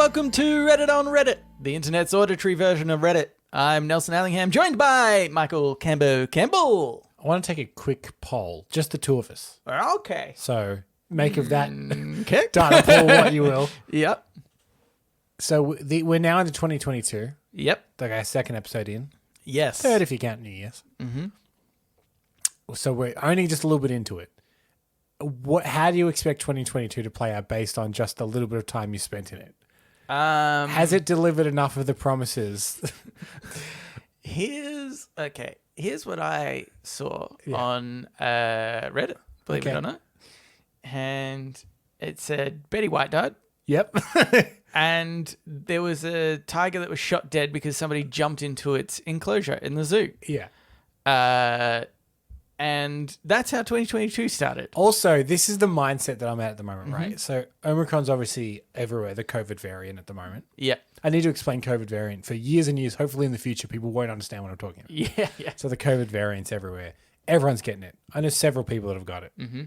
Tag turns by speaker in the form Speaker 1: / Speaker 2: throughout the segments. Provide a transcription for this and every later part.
Speaker 1: welcome to Reddit on Reddit, the internet's auditory version of Reddit. I'm Nelson Allingham, joined by Michael Campbell.
Speaker 2: I want to take a quick poll, just the two of us.
Speaker 1: Okay.
Speaker 2: So make of that
Speaker 1: Okay.
Speaker 2: data poll what you will.
Speaker 1: Yep.
Speaker 2: So we're now into 2022.
Speaker 1: Yep.
Speaker 2: Like our second episode in.
Speaker 1: Yes.
Speaker 2: Third if you count New Year's. Mm-hmm. So we're only just a little bit into it. How do you expect 2022 to play out based on just the little bit of time you spent in it? Has it delivered enough of the promises?
Speaker 1: Here's what I saw on Reddit, believe it or not. And it said Betty White died.
Speaker 2: Yep.
Speaker 1: And there was a tiger that was shot dead because somebody jumped into its enclosure in the zoo.
Speaker 2: Yeah.
Speaker 1: And that's how 2022 started.
Speaker 2: Also, this is the mindset that I'm at the moment, right? So Omicron's obviously everywhere, the COVID variant at the moment.
Speaker 1: Yeah.
Speaker 2: I need to explain COVID variant for years and years. Hopefully in the future, people won't understand what I'm talking about.
Speaker 1: Yeah.
Speaker 2: So the COVID variant's everywhere. Everyone's getting it. I know several people that have got it. Mm-hmm.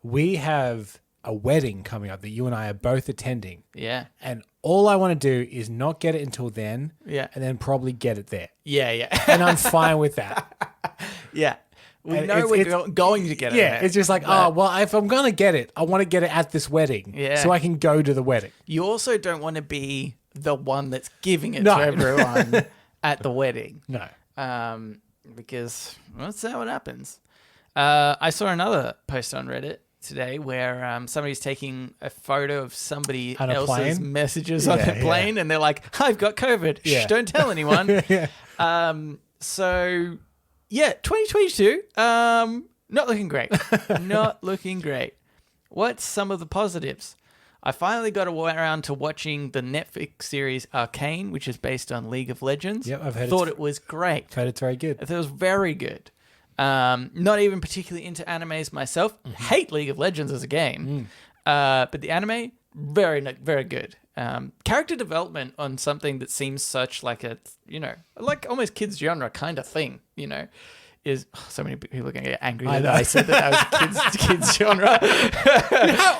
Speaker 2: We have a wedding coming up that you and I are both attending.
Speaker 1: Yeah.
Speaker 2: And all I want to do is not get it until then.
Speaker 1: Yeah.
Speaker 2: And then probably get it there.
Speaker 1: Yeah.
Speaker 2: And I'm fine with that.
Speaker 1: Yeah. We
Speaker 2: And
Speaker 1: know we're going to get it.
Speaker 2: Yeah, it's just like, if I'm going to get it, I want to get it at this wedding.
Speaker 1: Yeah.
Speaker 2: So I can go to the wedding.
Speaker 1: You also don't want to be the one that's giving it to everyone at the wedding.
Speaker 2: No.
Speaker 1: Because let's see what happens. I saw another post on Reddit today where somebody's taking a photo of somebody
Speaker 2: On a
Speaker 1: else's
Speaker 2: plane?
Speaker 1: messages on a plane, and they're like, "I've got COVID.
Speaker 2: Yeah.
Speaker 1: Shh, don't tell anyone." So, yeah, 2022, not looking great. Not looking great. What's some of the positives? I finally got around to watching the Netflix series Arcane, which is based on League of Legends.
Speaker 2: Yep, I've heard
Speaker 1: it was great.
Speaker 2: I've heard it's very good.
Speaker 1: I thought it was very good. Not even particularly into animes myself. Hate League of Legends as a game. But the anime, very, very good. Character development on something that seems such like a, like almost kids genre kind of thing, is so many people are going to get angry that I said that was a kids genre.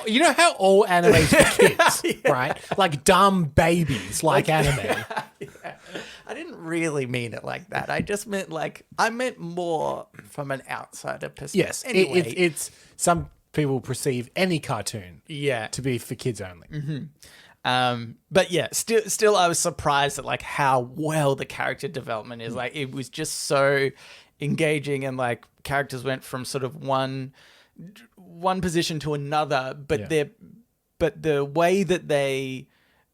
Speaker 2: You know how all anime is for kids, right? Like dumb babies like anime.
Speaker 1: Yeah. I didn't really mean it like that. I just meant I meant more from an outsider perspective.
Speaker 2: Yes,
Speaker 1: anyway.
Speaker 2: it's some people perceive any cartoon
Speaker 1: to
Speaker 2: be for kids only.
Speaker 1: Mm-hmm. But yeah, still I was surprised at how well the character development is. It was just so engaging, and characters went from sort of one position to another, but the way that they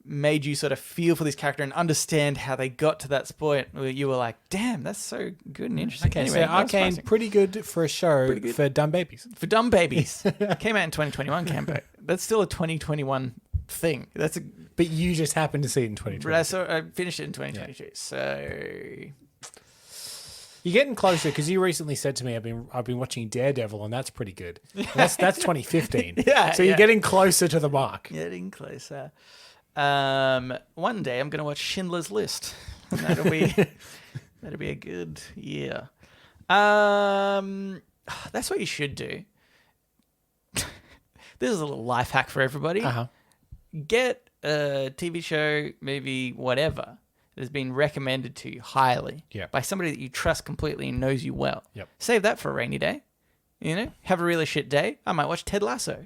Speaker 1: made you sort of feel for this character and understand how they got to that point where you were like, damn, that's so good and interesting.
Speaker 2: Okay,
Speaker 1: anyway,
Speaker 2: so Arcane, pretty good for a show for dumb babies.
Speaker 1: For dumb babies. Came out in 2021, Cambo. That's still a 2021 thing.
Speaker 2: But you just happened to see it in 2020.
Speaker 1: I finished it in 2022, so...
Speaker 2: You're getting closer because you recently said to me, I've been watching Daredevil, and that's pretty good. That's 2015. So you're getting closer to the mark.
Speaker 1: Getting closer. One day I'm going to watch Schindler's List. That'll be a good year. That's what you should do. This is a little life hack for everybody. Get a TV show, movie, whatever, that has been recommended to you highly by somebody that you trust completely and knows you well. Save that for a rainy day. Have a really shit day. I might watch Ted Lasso.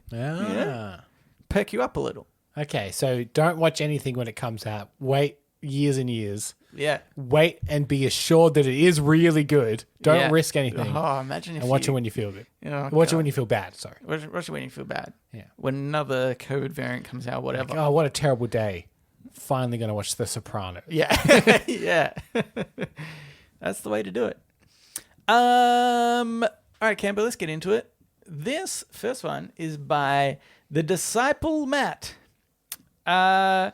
Speaker 1: Perk you up a little.
Speaker 2: Okay, so don't watch anything when it comes out. Wait years and years.
Speaker 1: Yeah.
Speaker 2: Wait and be assured that it is really good. Don't risk anything.
Speaker 1: Oh, imagine if
Speaker 2: and watch it when you feel good.
Speaker 1: Oh,
Speaker 2: watch it when you feel bad, sorry.
Speaker 1: Watch it when you feel bad.
Speaker 2: Yeah.
Speaker 1: When another COVID variant comes out, whatever.
Speaker 2: Oh, what a terrible day. Finally going to watch The Sopranos.
Speaker 1: Yeah. Yeah. That's the way to do it. All right, Campbell, let's get into it. This first one is by The Disciple Matt. A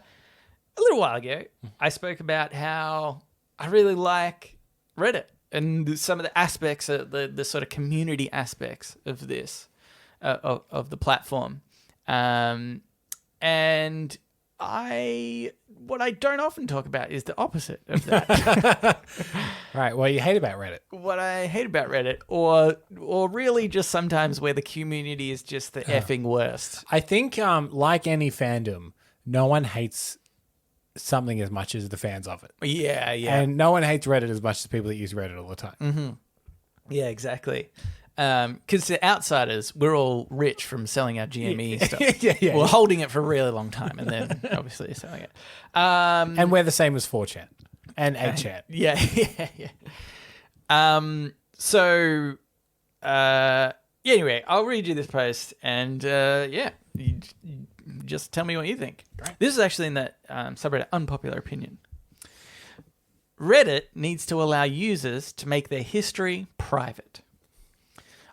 Speaker 1: little while ago, I spoke about how I really like Reddit and some of the aspects of the sort of community aspects of this, of the platform. And what I don't often talk about is the opposite of that.
Speaker 2: Right. What you hate about Reddit?
Speaker 1: What I hate about Reddit, or really just sometimes where the community is just the effing worst.
Speaker 2: I think, like any fandom, no one hates something as much as the fans of it.
Speaker 1: Yeah, yeah.
Speaker 2: And no one hates Reddit as much as people that use Reddit all the time.
Speaker 1: Yeah, exactly. Because to outsiders, we're all rich from selling our GME stuff.
Speaker 2: Yeah.
Speaker 1: We're holding it for a really long time and then obviously selling it.
Speaker 2: And we're the same as 4chan and 8chan.
Speaker 1: Yeah. Anyway, I'll read you this post and you just tell me what you think.
Speaker 2: Great.
Speaker 1: This is actually in that subreddit Unpopular Opinion. Reddit needs to allow users to make their history private.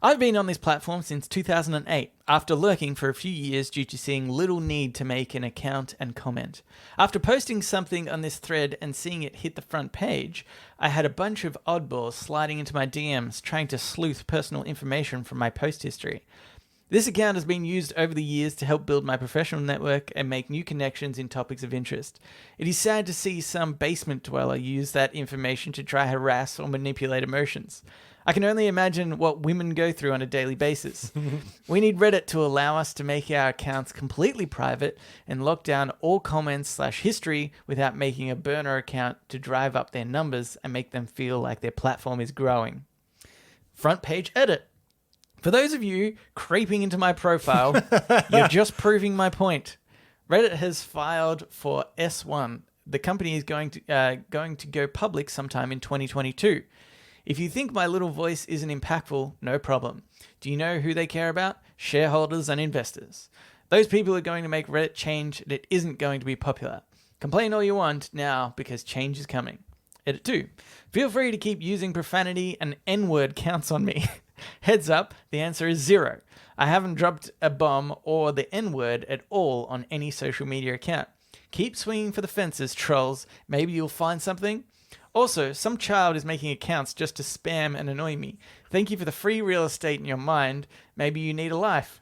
Speaker 1: I've been on this platform since 2008, after lurking for a few years due to seeing little need to make an account and comment. After posting something on this thread and seeing it hit the front page, I had a bunch of oddballs sliding into my DMs trying to sleuth personal information from my post history. This account has been used over the years to help build my professional network and make new connections in topics of interest. It is sad to see some basement dweller use that information to try harass or manipulate emotions. I can only imagine what women go through on a daily basis. We need Reddit to allow us to make our accounts completely private and lock down all comments/history without making a burner account to drive up their numbers and make them feel like their platform is growing. Front page edit. For those of you creeping into my profile, you're just proving my point. Reddit has filed for S1. The company is going to go public sometime in 2022. If you think my little voice isn't impactful, no problem. Do you know who they care about? Shareholders and investors. Those people are going to make Reddit change, and it isn't going to be popular. Complain all you want now because change is coming. Edit 2. Feel free to keep using profanity and N-word counts on me. Heads up, the answer is 0. I haven't dropped a bomb or the N-word at all on any social media account. Keep swinging for the fences, trolls. Maybe you'll find something. Also, some child is making accounts just to spam and annoy me. Thank you for the free real estate in your mind. Maybe you need a life.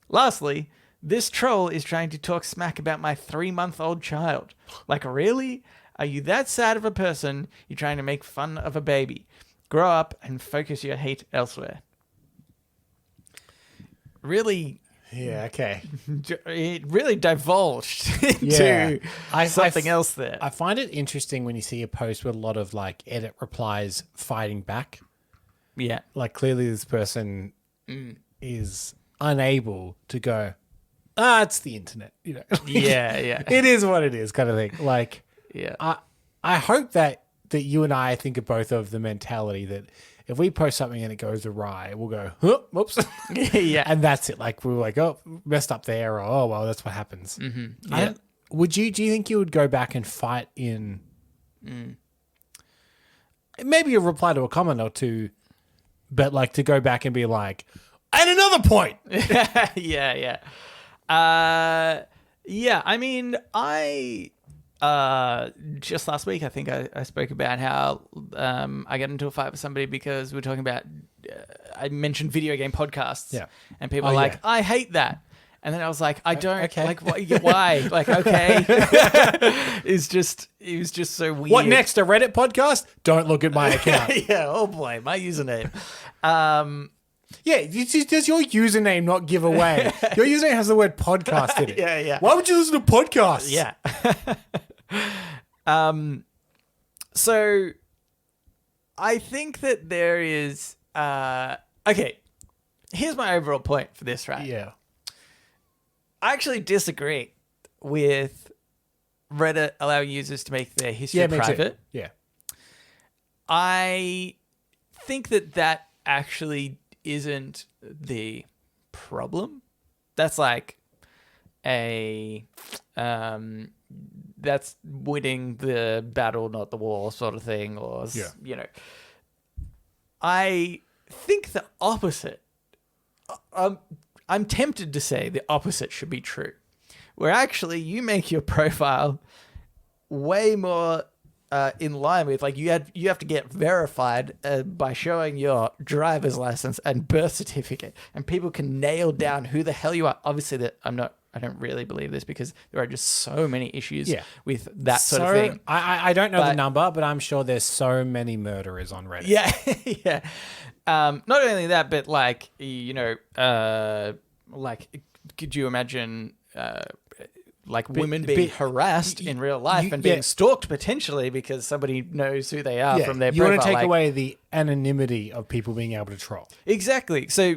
Speaker 1: Lastly, this troll is trying to talk smack about my 3-month-old child. Like, really? Are you that sad of a person you're trying to make fun of a baby? Grow up and focus your hate elsewhere. Really...
Speaker 2: Yeah, okay.
Speaker 1: It really divulged into something else there.
Speaker 2: I find it interesting when you see a post with a lot of like edit replies fighting back.
Speaker 1: Yeah.
Speaker 2: Like clearly this person is unable to go, it's the internet. You know?
Speaker 1: Yeah.
Speaker 2: It is what it is kind of thing. Like,
Speaker 1: yeah.
Speaker 2: I hope that you and I think of both of the mentality that if we post something and it goes awry, we'll go, whoops.
Speaker 1: Yeah.
Speaker 2: And that's it. Like, we're like, oh, messed up there. Or, oh, well, that's what happens.
Speaker 1: Mm-hmm. Yeah.
Speaker 2: Do you think you would go back and fight in maybe a reply to a comment or two, but like to go back and be like, and another point.
Speaker 1: Yeah. I mean, just last week, I think I spoke about how I got into a fight with somebody because we were talking about, I mentioned video game podcasts.
Speaker 2: Yeah.
Speaker 1: And people were like, I hate that. And then I was like, I don't.
Speaker 2: Okay.
Speaker 1: Like, why? Like, okay. It was just so weird.
Speaker 2: What next? A Reddit podcast? Don't look at my account.
Speaker 1: Yeah, oh boy, my username.
Speaker 2: Yeah, does your username not give away? Your username has the word podcast in it.
Speaker 1: Yeah.
Speaker 2: Why would you listen to podcasts?
Speaker 1: Yeah. So I think that there is okay, here's my overall point for this, right?
Speaker 2: Yeah.
Speaker 1: I actually disagree with Reddit allowing users to make their history private.
Speaker 2: Too. Yeah.
Speaker 1: I think that actually isn't the problem. That's like that's winning the battle, not the war sort of thing, or, you know. I think the opposite. I'm tempted to say the opposite should be true, where actually you make your profile way more in line with, like, you have to get verified by showing your driver's license and birth certificate, and people can nail down who the hell you are. Obviously, I don't really believe this because there are just so many issues with that sort of thing.
Speaker 2: I don't know the number, but I'm sure there's so many murderers on Reddit.
Speaker 1: Yeah, yeah. Not only that, but like, you know, like, could you imagine like women being harassed in real life and being stalked potentially because somebody knows who they are from their profile.
Speaker 2: You want to take away the anonymity of people being able to troll.
Speaker 1: Exactly. So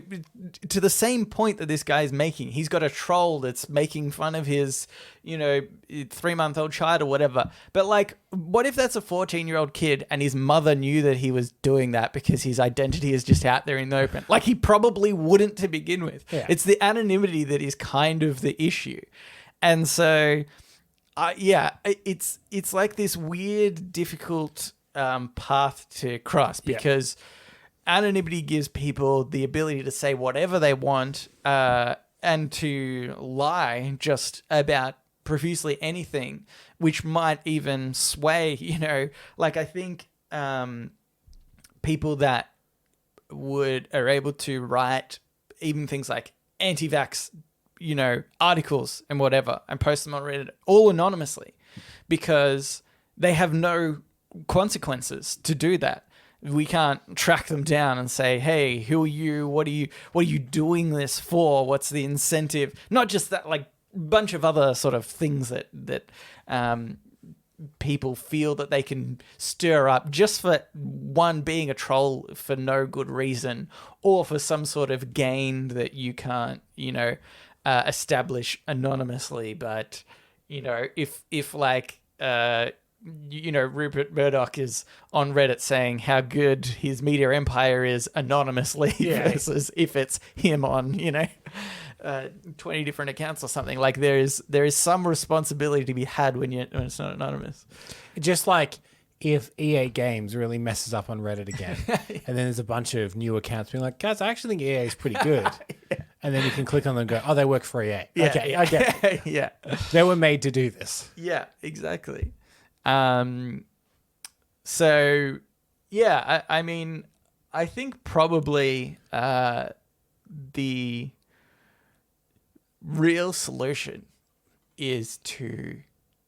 Speaker 1: to the same point that this guy's making, he's got a troll that's making fun of his, 3-month-old child or whatever. But like, what if that's a 14-year-old kid and his mother knew that he was doing that because his identity is just out there in the open? Like, he probably wouldn't to begin with.
Speaker 2: Yeah.
Speaker 1: It's the anonymity that is kind of the issue. And so, it's like this weird, difficult path to cross because anonymity gives people the ability to say whatever they want and to lie just about profusely anything, which might even sway, like I think people that are able to write even things like anti-vax articles and whatever and post them on Reddit all anonymously because they have no consequences to do that. We can't track them down and say, hey, who are you? What are you doing this for? What's the incentive? Not just that, like bunch of other sort of things that people feel that they can stir up just for one, being a troll for no good reason or for some sort of gain that you can't, establish anonymously. But, if like, Rupert Murdoch is on Reddit saying how good his media empire is anonymously versus if it's him on, 20 different accounts or something. Like there is some responsibility to be had when it's not anonymous.
Speaker 2: Just like if EA Games really messes up on Reddit again, and then there's a bunch of new accounts being like, guys, I actually think EA is pretty good. And then you can click on them and go, oh, they work for EA.
Speaker 1: Yeah,
Speaker 2: okay.
Speaker 1: Yeah.
Speaker 2: They were made to do this.
Speaker 1: Yeah, exactly. So yeah, I mean, I think probably the real solution is to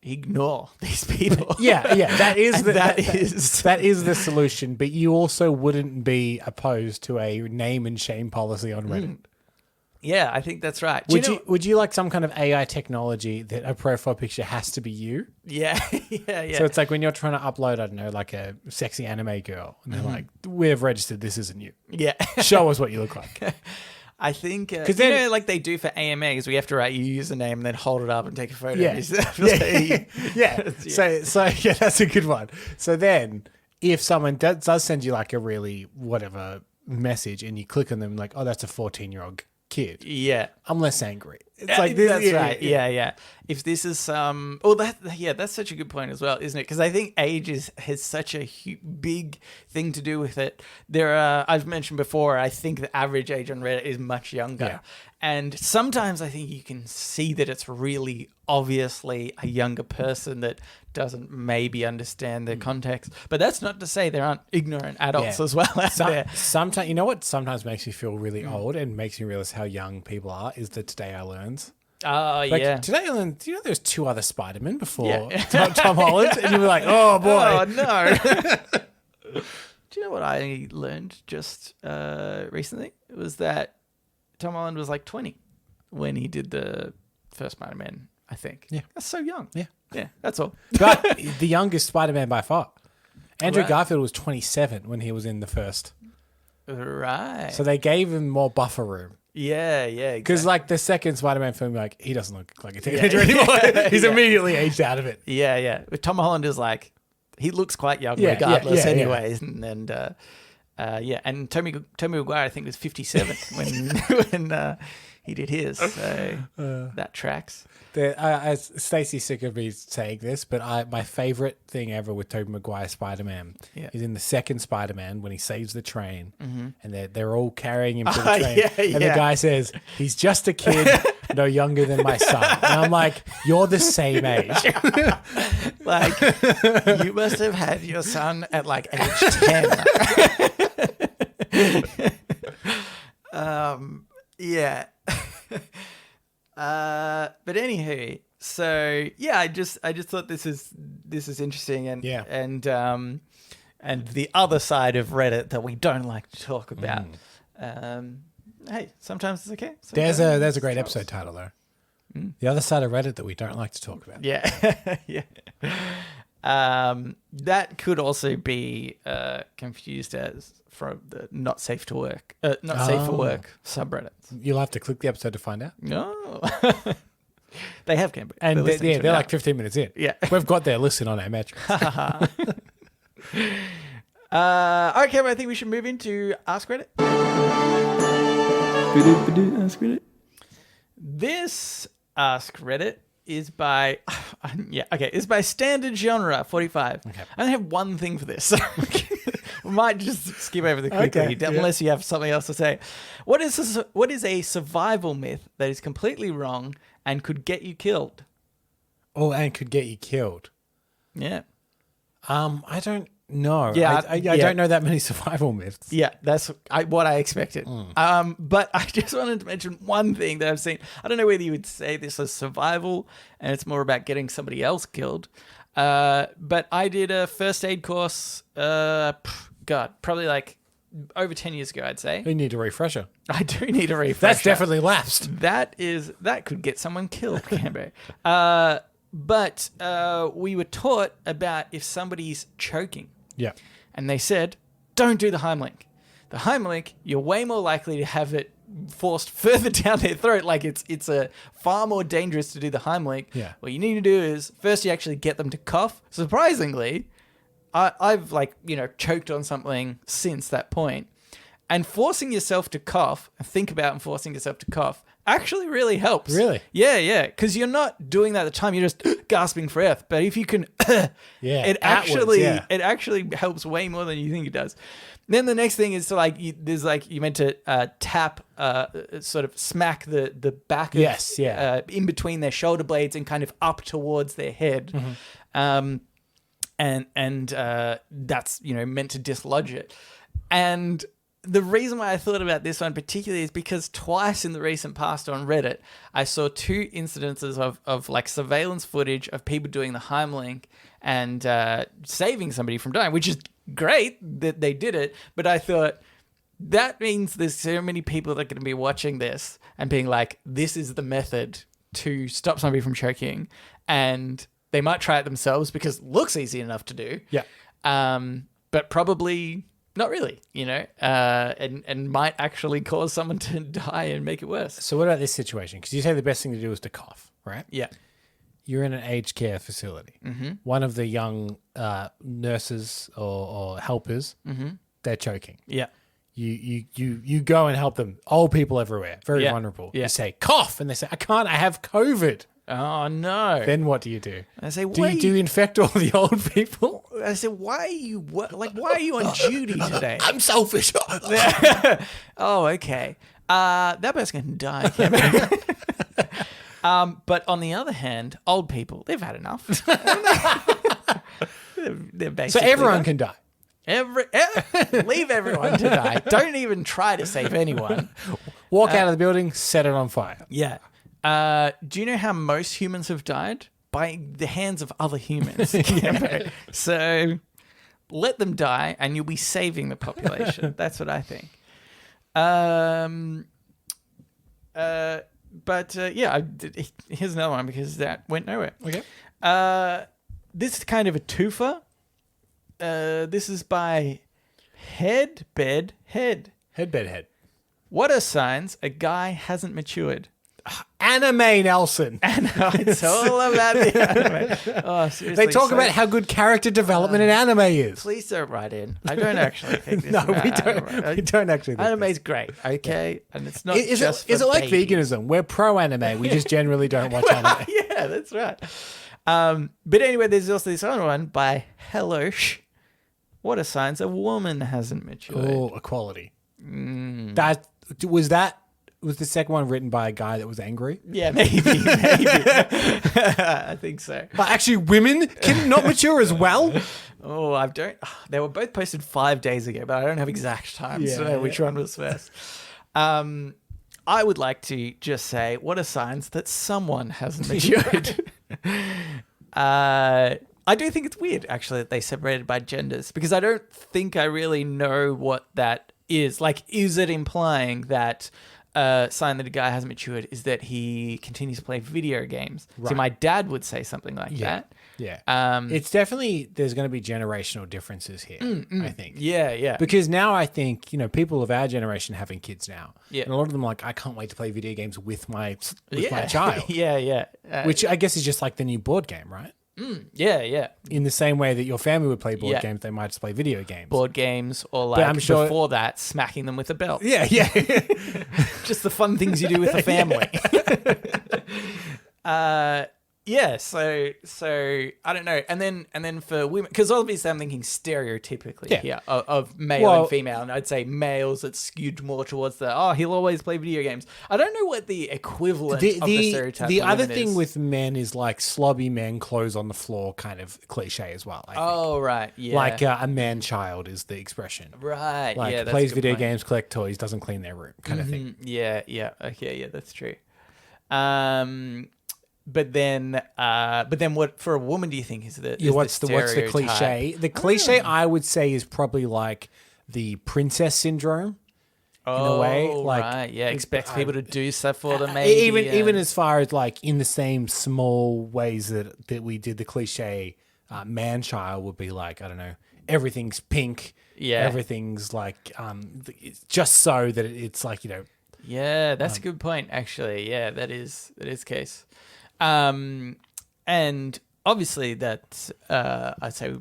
Speaker 1: ignore these people.
Speaker 2: Yeah, that is that is the solution. But you also wouldn't be opposed to a name and shame policy on Reddit.
Speaker 1: Yeah, I think that's right.
Speaker 2: Would you like some kind of AI technology that a profile picture has to be you?
Speaker 1: Yeah.
Speaker 2: So it's like when you're trying to upload, I don't know, like a sexy anime girl, and they're like, "We've registered. This isn't you.
Speaker 1: Yeah,
Speaker 2: show us what you look like."
Speaker 1: I think because then, like they do for AMAs, we have to write your username and then hold it up and take a photo.
Speaker 2: Yeah,
Speaker 1: of yourself.
Speaker 2: yeah. So yeah, that's a good one. So then, if someone does send you like a really whatever message, and you click on them, like, "Oh, that's a 14-year-old kid."
Speaker 1: Yeah,
Speaker 2: I'm less angry. It's like this.
Speaker 1: That's right. Yeah. If this is some, that's such a good point as well, isn't it? Because I think age has such a big thing to do with it. I've mentioned before, I think the average age on Reddit is much younger, and sometimes I think you can see that it's really obviously a younger person that doesn't maybe understand the context. But that's not to say there aren't ignorant adults as well out there.
Speaker 2: Sometimes, you know what? Sometimes makes me feel really old and makes me realize how young people are. Is the Today I Learns.
Speaker 1: Oh,
Speaker 2: yeah. Today I Learned, do you know there's 2 other Spider-Men before Tom Holland? And you were like, oh, boy.
Speaker 1: Oh, no. Do you know what I learned just recently? It was that Tom Holland was like 20 when he did the first Spider-Man, I think.
Speaker 2: Yeah.
Speaker 1: That's so young.
Speaker 2: Yeah,
Speaker 1: that's all.
Speaker 2: But the youngest Spider-Man by far. Andrew Garfield was 27 when he was in the first.
Speaker 1: Right.
Speaker 2: So they gave him more buffer room.
Speaker 1: Yeah,
Speaker 2: Because
Speaker 1: exactly.
Speaker 2: like the second Spider-Man film, like he doesn't look like a teenager anymore. He's immediately aged out of it.
Speaker 1: Yeah. But Tom Holland is like, he looks quite young regardless anyways. And and Tommy Maguire I think was 57 when he did his. So that tracks.
Speaker 2: Stacey's sick of me saying this, but my favorite thing ever with Tobey Maguire Spider-Man is in the second Spider-Man when he saves the train and they're all carrying him to the train. And the guy says, he's just a kid no younger than my son. And I'm like, you're the same age.
Speaker 1: Like, you must have had your son at like age 10. Yeah. But anywho, so yeah, I just thought this is interesting and and the other side of Reddit that we don't like to talk about. Hey, sometimes it's okay.
Speaker 2: There's a great episode title though. The other side of Reddit that we don't like to talk about.
Speaker 1: Yeah. Yeah. That could also be confused as from the not safe for work subreddits.
Speaker 2: You'll have to click the episode to find out.
Speaker 1: No. They have Cambridge.
Speaker 2: And they're like 15 minutes in.
Speaker 1: Yeah.
Speaker 2: We've got their listen on our metrics.
Speaker 1: Okay, but I think we should move into Ask Reddit. Ask Reddit. This Ask Reddit is by it's by Standard Genre 45. Okay. I only have one thing for this. So we might just skip over the quick read unless you have something else to say. What is a survival myth that is completely wrong and could get you killed?
Speaker 2: Oh, and could get you killed.
Speaker 1: Yeah.
Speaker 2: I don't know.
Speaker 1: Yeah,
Speaker 2: I don't know that many survival myths.
Speaker 1: Yeah, that's what I expected. But I just wanted to mention one thing that I've seen. I don't know whether you would say this is survival and it's more about getting somebody else killed. But I did a first aid course, probably like over 10 years ago, I'd say.
Speaker 2: You need a refresher.
Speaker 1: I do need a refresher.
Speaker 2: That's definitely lapsed.
Speaker 1: That could get someone killed, Cambo. But we were taught about if somebody's choking.
Speaker 2: Yeah.
Speaker 1: And they said, don't do the Heimlich. The Heimlich, you're way more likely to have it forced further down their throat. Like it's a far more dangerous to do the Heimlich.
Speaker 2: Yeah.
Speaker 1: What you need to do is first you actually get them to cough. Surprisingly, I've choked on something since that point. And forcing yourself to cough, think about forcing yourself to cough, actually really helps.
Speaker 2: Really?
Speaker 1: Yeah. Because you're not doing that at the time. You're just gasping for breath. But if you can, it actually helps way more than you think it does. Then the next thing is to you're meant to tap, sort of smack the back of, in between their shoulder blades and kind of up towards their head. Mm-hmm. And that's, meant to dislodge it. And the reason why I thought about this one particularly is because twice in the recent past on Reddit, I saw two incidences of like surveillance footage of people doing the Heimlich and saving somebody from dying, which is great that they did it. But I thought that means there's so many people that are going to be watching this and being like, this is the method to stop somebody from choking. And they might try it themselves because it looks easy enough to do.
Speaker 2: Yeah.
Speaker 1: But probably not really, and might actually cause someone to die and make it worse.
Speaker 2: So what about this situation? Because you say the best thing to do is to cough, right?
Speaker 1: Yeah.
Speaker 2: You're in an aged care facility. Mm-hmm. One of the young nurses or helpers, they're choking.
Speaker 1: Yeah.
Speaker 2: You go and help them. Old people everywhere, very vulnerable. Yeah. You say, cough, and they say, I can't, I have COVID.
Speaker 1: Oh, no.
Speaker 2: Then what do you do?
Speaker 1: I say,
Speaker 2: do you infect all the old people?
Speaker 1: I said, why are you on duty today?
Speaker 2: I'm selfish.
Speaker 1: Oh, okay. That person can die. But on the other hand, old people, they've had enough. They're basically
Speaker 2: so everyone can die.
Speaker 1: Leave everyone to die. Don't even try to save anyone.
Speaker 2: Walk out of the building, set it on fire.
Speaker 1: Yeah. Do you know how most humans have died? By the hands of other humans. So let them die and you'll be saving the population. That's what I think. Here's another one because that went nowhere.
Speaker 2: Okay.
Speaker 1: This is kind of a twofer. This is by Headbed Head. What are signs a guy hasn't matured?
Speaker 2: Anime, Nelson.
Speaker 1: It's all about the anime. Oh, seriously.
Speaker 2: They talk about how good character development in anime is.
Speaker 1: Please don't write in. I don't actually think this.
Speaker 2: No, we don't. We don't actually.
Speaker 1: Anime's great, okay, and it's not.
Speaker 2: Is it like veganism? We're pro anime. We just generally don't watch anime.
Speaker 1: Yeah, that's right. But anyway, there's also this other one by Hellosh. What are signs a woman hasn't matured?
Speaker 2: Oh, equality. Was the second one written by a guy that was angry?
Speaker 1: Yeah, maybe. I think so.
Speaker 2: But actually, women can not mature as well?
Speaker 1: Oh, I don't. They were both posted 5 days ago, but I don't have exact times to know which one was first. I would like to just say, what are signs that someone hasn't matured? I do think it's weird, actually, that they separated by genders, because I don't think I really know what that is. Like, is it implying that sign that a guy hasn't matured is that he continues to play video games. So
Speaker 2: Right.
Speaker 1: my dad would say something like that.
Speaker 2: Yeah. It's definitely, there's going to be generational differences here, I think.
Speaker 1: Yeah.
Speaker 2: Because now I think, people of our generation having kids now.
Speaker 1: Yeah.
Speaker 2: And a lot of them are like, I can't wait to play video games with my child.
Speaker 1: Yeah.
Speaker 2: Which I guess is just like the new board game, right?
Speaker 1: Yeah.
Speaker 2: In the same way that your family would play board
Speaker 1: Yeah.
Speaker 2: games, they might just play video games.
Speaker 1: Board games or like
Speaker 2: I'm sure-
Speaker 1: before that, smacking them with a belt.
Speaker 2: Yeah.
Speaker 1: Just the fun things you do with the family. So I don't know. And then for women, because obviously I'm thinking stereotypically here of male and female, and I'd say males it's skewed more towards he'll always play video games. I don't know what the equivalent of the stereotype.
Speaker 2: The
Speaker 1: for
Speaker 2: other
Speaker 1: women
Speaker 2: thing
Speaker 1: is.
Speaker 2: with men is like slobby men, clothes on the floor kind of cliche as well. I think.
Speaker 1: Oh right, yeah,
Speaker 2: Like a man child is the expression.
Speaker 1: right,
Speaker 2: Like
Speaker 1: yeah, that's
Speaker 2: plays
Speaker 1: a good
Speaker 2: video
Speaker 1: point.
Speaker 2: games, collect toys, doesn't clean their room, kind of thing.
Speaker 1: Yeah, okay, yeah, that's true. But then what for a woman do you think is the
Speaker 2: What's the cliche? The cliche I would say is probably like the princess syndrome. In a way, like
Speaker 1: right, yeah, expects people to do stuff for them. Maybe
Speaker 2: even as far as like in the same small ways that we did the cliche man child would be like, I don't know, everything's pink.
Speaker 1: Yeah.
Speaker 2: Everything's like it's just so that it's like,
Speaker 1: Yeah, that's a good point, actually. Yeah, that is the case. And obviously that I'd say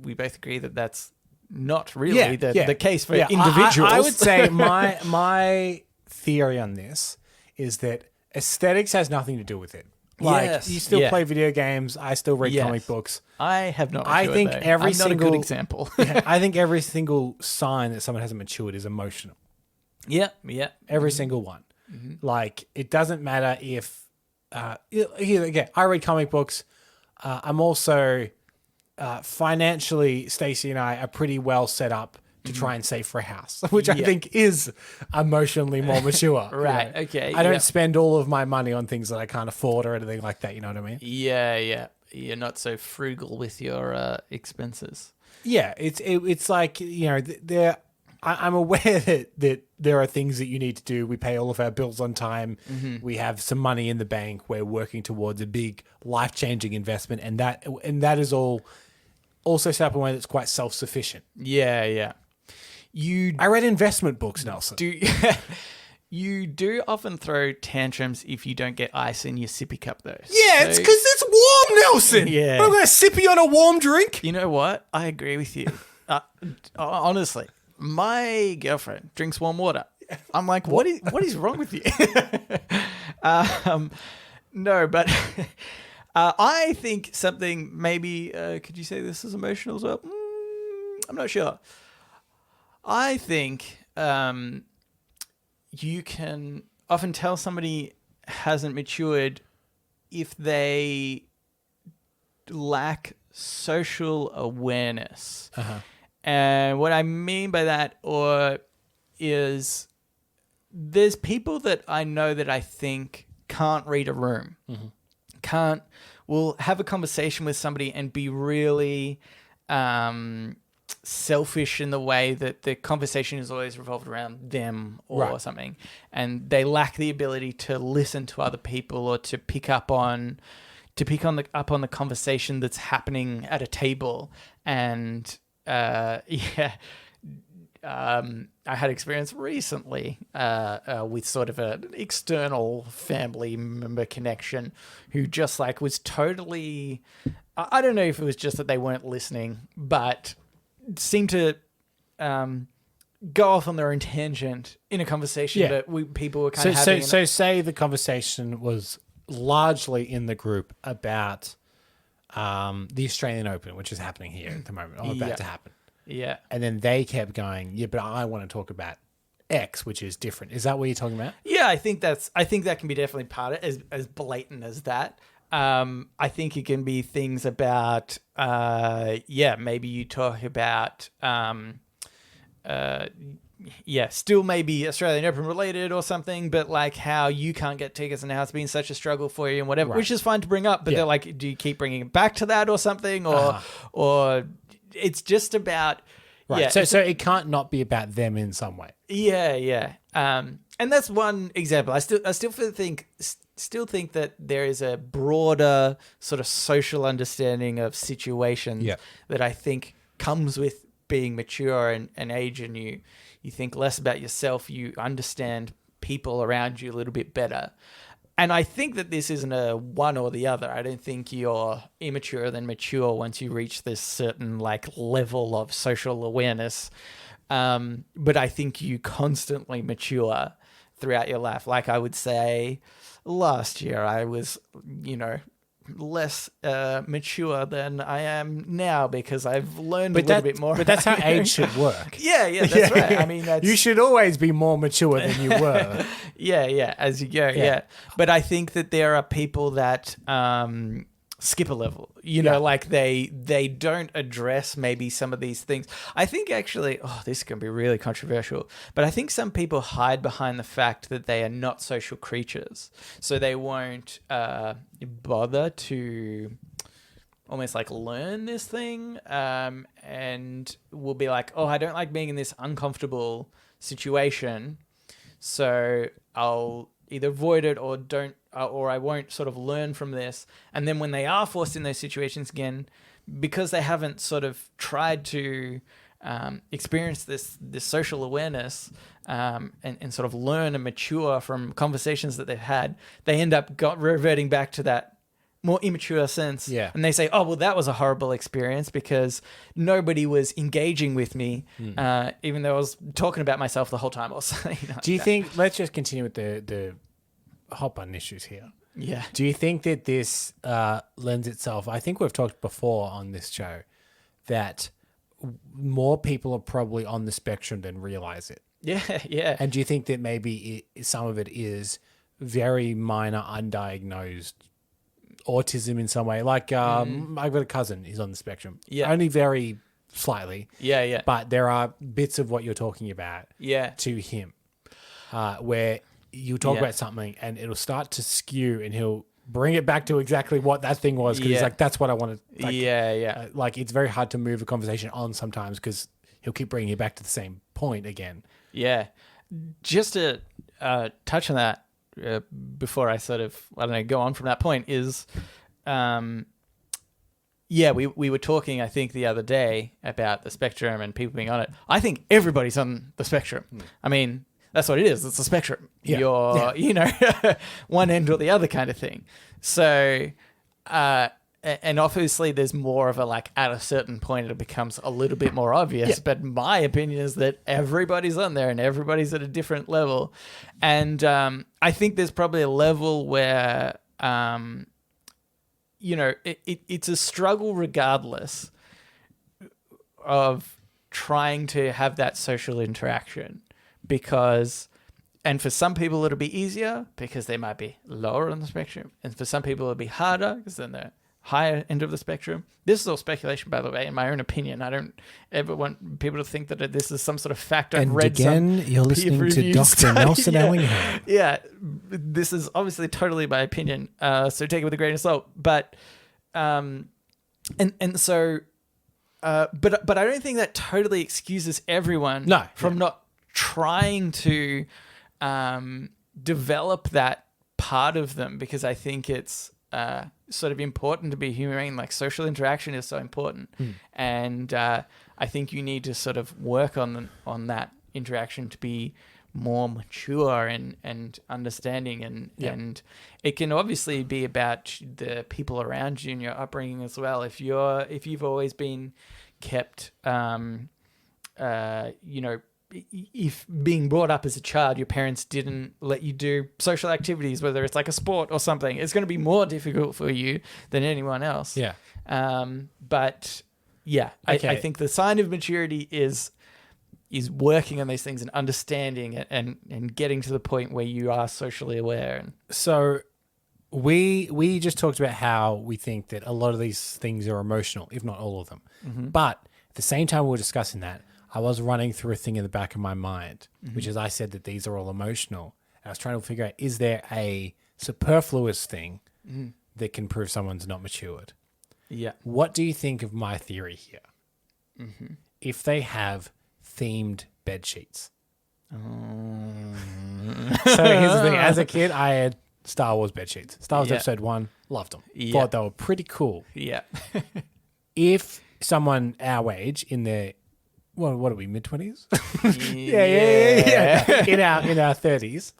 Speaker 1: we both agree that that's not really the case for individuals.
Speaker 2: I would say my theory on this is that aesthetics has nothing to do with it. Like you still play video games, I still read comic books.
Speaker 1: I have not.
Speaker 2: I think
Speaker 1: though.
Speaker 2: every
Speaker 1: I'm
Speaker 2: single
Speaker 1: not a good example.
Speaker 2: I think every single sign that someone hasn't matured is emotional.
Speaker 1: Yeah.
Speaker 2: Every single one. Like it doesn't matter if here again, I read comic books. I'm also financially, Stacey and I are pretty well set up to try and save for a house, which I think is emotionally more mature.
Speaker 1: Right. Okay.
Speaker 2: I don't spend all of my money on things that I can't afford or anything like that. You know what I mean?
Speaker 1: Yeah. You're not so frugal with your expenses.
Speaker 2: Yeah. It's like, I'm aware that there are things that you need to do. We pay all of our bills on time. We have some money in the bank. We're working towards a big life-changing investment, and that is all also set up in a way that's quite self-sufficient.
Speaker 1: Yeah.
Speaker 2: I read investment books, Nelson.
Speaker 1: You do often throw tantrums if you don't get ice in your sippy cup, though.
Speaker 2: Yeah, it's because it's warm, Nelson.
Speaker 1: Yeah.
Speaker 2: I'm going to sippy on a warm drink.
Speaker 1: You know what? I agree with you. Honestly. My girlfriend drinks warm water. I'm like, what is wrong with you? No, but I think something maybe, could you say this is emotional as well? I'm not sure. I think you can often tell somebody hasn't matured if they lack social awareness. And what I mean by that is there's people that I know that I think can't read a room, will have a conversation with somebody and be really selfish in the way that the conversation is always revolved around them or something. And they lack the ability to listen to other people or to pick up on the conversation that's happening at a table. And I had experience recently with sort of an external family member connection who just like was totally, I don't know if it was just that they weren't listening, but seemed to go off on their own tangent in a conversation that people were kind of having.
Speaker 2: So say the conversation was largely in the group about the Australian Open, which is happening here at the moment, or about to happen.
Speaker 1: Yeah.
Speaker 2: And then they kept going, but I want to talk about X, which is different. Is that what you're talking about?
Speaker 1: Yeah, I think that can be definitely part of it, as blatant as that. I think it can be things about, maybe you talk about, still maybe Australian Open related or something, but like how you can't get tickets and how it's been such a struggle for you and whatever, which is fine to bring up, but they're like, do you keep bringing it back to that or something? Or it's just about...
Speaker 2: Right. So it can't not be about them in some way.
Speaker 1: Yeah. And And that's one example. I still think that there is a broader sort of social understanding of situations that I think comes with being mature and age, and you think less about yourself. You understand people around you a little bit better. And I think that this isn't a one or the other. I don't think you're immature than mature once you reach this certain like level of social awareness. But I think you constantly mature throughout your life. Like I would say last year I was, less mature than I am now because I've learned a little bit more.
Speaker 2: But that's how age should work.
Speaker 1: Yeah, that's right. I mean,
Speaker 2: you should always be more mature than you were.
Speaker 1: Yeah, as you go, yeah. But I think that there are people that skip a level, like they don't address maybe some of these things. I think actually, this can be really controversial, but I think some people hide behind the fact that they are not social creatures. So they won't bother to almost like learn this thing and will be like, I don't like being in this uncomfortable situation, so I'll either avoid it or don't, or I won't sort of learn from this. And then when they are forced in those situations again, because they haven't sort of tried to experience this social awareness and sort of learn and mature from conversations that they've had, they end up reverting back to that more immature sense.
Speaker 2: Yeah.
Speaker 1: And they say, that was a horrible experience because nobody was engaging with me, even though I was talking about myself the whole time.
Speaker 2: Do you think, let's just continue with the hot button issues here.
Speaker 1: Yeah.
Speaker 2: Do you think that this lends itself, I think we've talked before on this show, that more people are probably on the spectrum than realize it?
Speaker 1: Yeah.
Speaker 2: And do you think that maybe some of it is very minor, undiagnosed autism in some way? Like I've got a cousin, he's on the spectrum.
Speaker 1: Yeah.
Speaker 2: Only very slightly.
Speaker 1: Yeah.
Speaker 2: But there are bits of what you're talking about to him where you talk about something and it'll start to skew and he'll bring it back to exactly what that thing was because he's like, that's what I wanted. Like, like it's very hard to move a conversation on sometimes because he'll keep bringing you back to the same point again.
Speaker 1: Yeah. Just to touch on that before I sort of, go on from that point is, we were talking, I think, the other day about the spectrum and people being on it. I think everybody's on the spectrum. I mean, that's what it is. It's a spectrum.
Speaker 2: Yeah.
Speaker 1: You're, one end or the other kind of thing. So, and obviously there's more of a, like, at a certain point it becomes a little bit more obvious. Yeah. But my opinion is that everybody's on there and everybody's at a different level. And I think there's probably a level where, it's a struggle regardless of trying to have that social interaction. And for some people it'll be easier because they might be lower on the spectrum, and for some people it'll be harder because then they're higher end of the spectrum. This is all speculation, by the way, in my own opinion. I don't ever want people to think that this is some sort of fact. I've read
Speaker 2: again,
Speaker 1: some
Speaker 2: you're listening to Dr. Nelson Ellingham.
Speaker 1: Yeah, this is obviously totally my opinion, so take it with a grain of salt. But but I don't think that totally excuses everyone from not trying to develop that part of them, because I think it's sort of important to be humane. Like, social interaction is so important, and I think you need to sort of work on that interaction to be more mature and understanding, and it can obviously be about the people around you and your upbringing as well. If you've always been kept, if being brought up as a child, your parents didn't let you do social activities, whether it's like a sport or something, it's going to be more difficult for you than anyone else.
Speaker 2: Yeah.
Speaker 1: But yeah, okay. I think the sign of maturity is working on these things and understanding it and getting to the point where you are socially aware.
Speaker 2: So we just talked about how we think that a lot of these things are emotional, if not all of them. Mm-hmm. But at the same time we were discussing that, I was running through a thing in the back of my mind, which is I said that these are all emotional. I was trying to figure out, is there a superfluous thing that can prove someone's not matured?
Speaker 1: Yeah.
Speaker 2: What do you think of my theory here? If they have themed bed sheets. So here's the thing. As a kid, I had Star Wars bed sheets. Star Wars
Speaker 1: Yeah.
Speaker 2: Episode 1, loved them.
Speaker 1: Yeah.
Speaker 2: Thought they were pretty cool.
Speaker 1: Yeah.
Speaker 2: If someone our age in their, what are we, mid-20s? Yeah. In our 30s,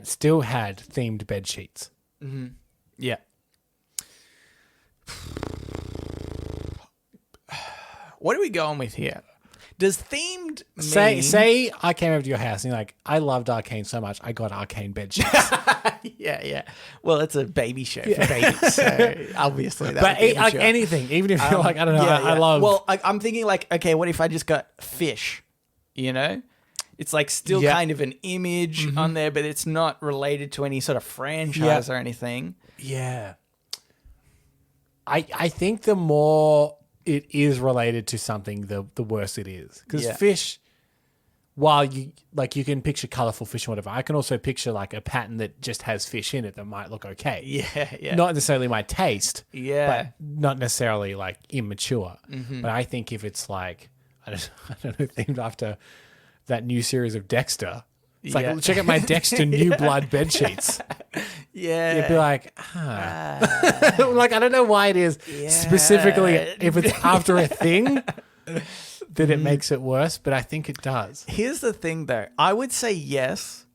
Speaker 2: still had themed bed sheets.
Speaker 1: Yeah. What are we going with here? Does themed mean...
Speaker 2: Say I came over to your house and you're like, I loved Arcane so much, I got Arcane bed sheets.
Speaker 1: Yeah. Well, it's a baby show for babies, so obviously that
Speaker 2: But
Speaker 1: would be
Speaker 2: like
Speaker 1: mature.
Speaker 2: anything, even if you're like, I don't know, I love...
Speaker 1: Well, I'm thinking like, okay, what if I just got fish, you know? It's like still kind of an image on there, but it's not related to any sort of franchise or anything.
Speaker 2: Yeah. I think the more it is related to something, the worse it is. Because fish, while you can picture colourful fish and whatever, I can also picture like a pattern that just has fish in it that might look okay.
Speaker 1: Yeah.
Speaker 2: Not necessarily my taste.
Speaker 1: Yeah.
Speaker 2: But not necessarily like immature. But I think if it's like, I don't know, themed after that new series of Dexter, it's like, check out my Dexter New Blood bed sheets.
Speaker 1: Yeah.
Speaker 2: You'd be like, like, I don't know why it is specifically if it's after a thing that it makes it worse, but I think it does.
Speaker 1: Here's the thing, though. I would say yes,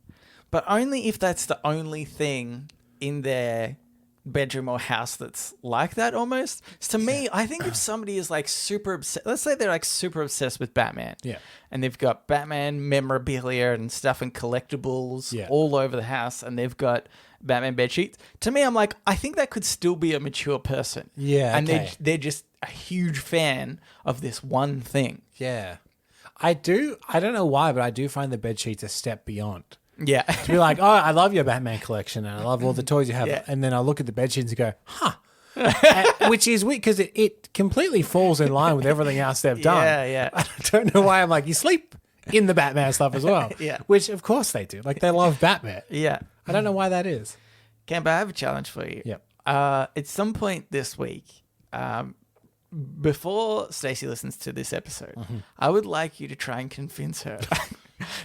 Speaker 1: but only if that's the only thing in their bedroom or house that's like that almost. So to me, I think if somebody is like super obsessed, let's say they're like super obsessed with Batman.
Speaker 2: Yeah.
Speaker 1: And they've got Batman memorabilia and stuff and collectibles all over the house, and they've got Batman bed sheets. To me, I'm like, I think that could still be a mature person.
Speaker 2: Yeah.
Speaker 1: And they're just a huge fan of this one thing.
Speaker 2: Yeah. I don't know why, but I do find the bed sheets a step beyond.
Speaker 1: Yeah.
Speaker 2: To be like, oh, I love your Batman collection and I love all the toys you have.
Speaker 1: Yeah.
Speaker 2: And then I look at the bed sheets and go, which is weird because it completely falls in line with everything else they've done.
Speaker 1: Yeah.
Speaker 2: I don't know why I'm like, you sleep in the Batman stuff as well.
Speaker 1: Yeah.
Speaker 2: Which, of course, they do. Like, they love Batman.
Speaker 1: Yeah.
Speaker 2: I don't know why that is.
Speaker 1: Camp, I have a challenge for you.
Speaker 2: Yep.
Speaker 1: At some point this week, before Stacey listens to this episode, I would like you to try and convince her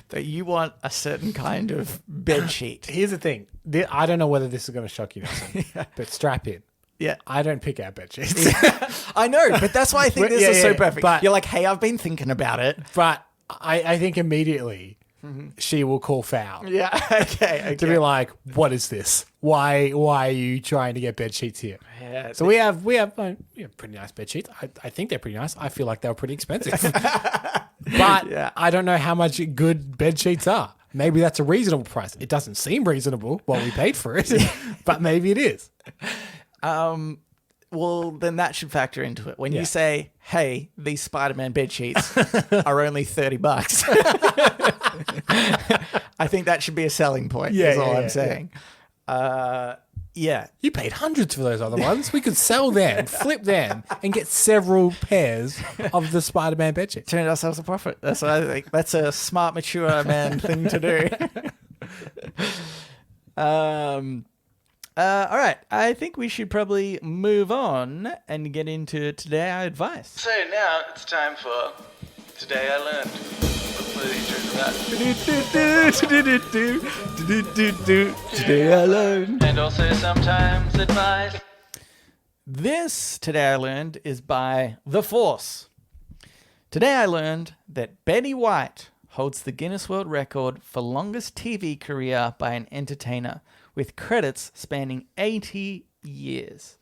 Speaker 1: that you want a certain kind of bed sheet.
Speaker 2: Here's the thing. I don't know whether this is going to shock you, Nelson, but strap in.
Speaker 1: Yeah.
Speaker 2: I don't pick out bed sheets.
Speaker 1: I know, but that's why I think this is so perfect.
Speaker 2: But
Speaker 1: you're like, hey, I've been thinking about it.
Speaker 2: But I think immediately she will call foul.
Speaker 1: Yeah, okay.
Speaker 2: To be like, what is this? Why are you trying to get bed sheets here?
Speaker 1: Yeah,
Speaker 2: so we have pretty nice bed sheets. I think they're pretty nice. I feel like they were pretty expensive. But I don't know how much good bed sheets are. Maybe that's a reasonable price. It doesn't seem reasonable what we paid for it, but maybe it is.
Speaker 1: Well, then that should factor into it. When you say, hey, these Spider-Man bed sheets are only $30. I think that should be a selling point, is all I'm saying.
Speaker 2: You paid hundreds for those other ones. We could sell them, flip them, and get several pairs of the Spider-Man bed sheets.
Speaker 1: Turn ourselves a profit. That's what I think. That's a smart, mature man thing to do. All right. I think we should probably move on and get into Today I Advice. So now it's time for Today I Learned. Today I Learned. And also sometimes advice. This Today I Learned is by The Force. Today I learned that Betty White holds the Guinness World Record for longest TV career by an entertainer, with credits spanning 80 years,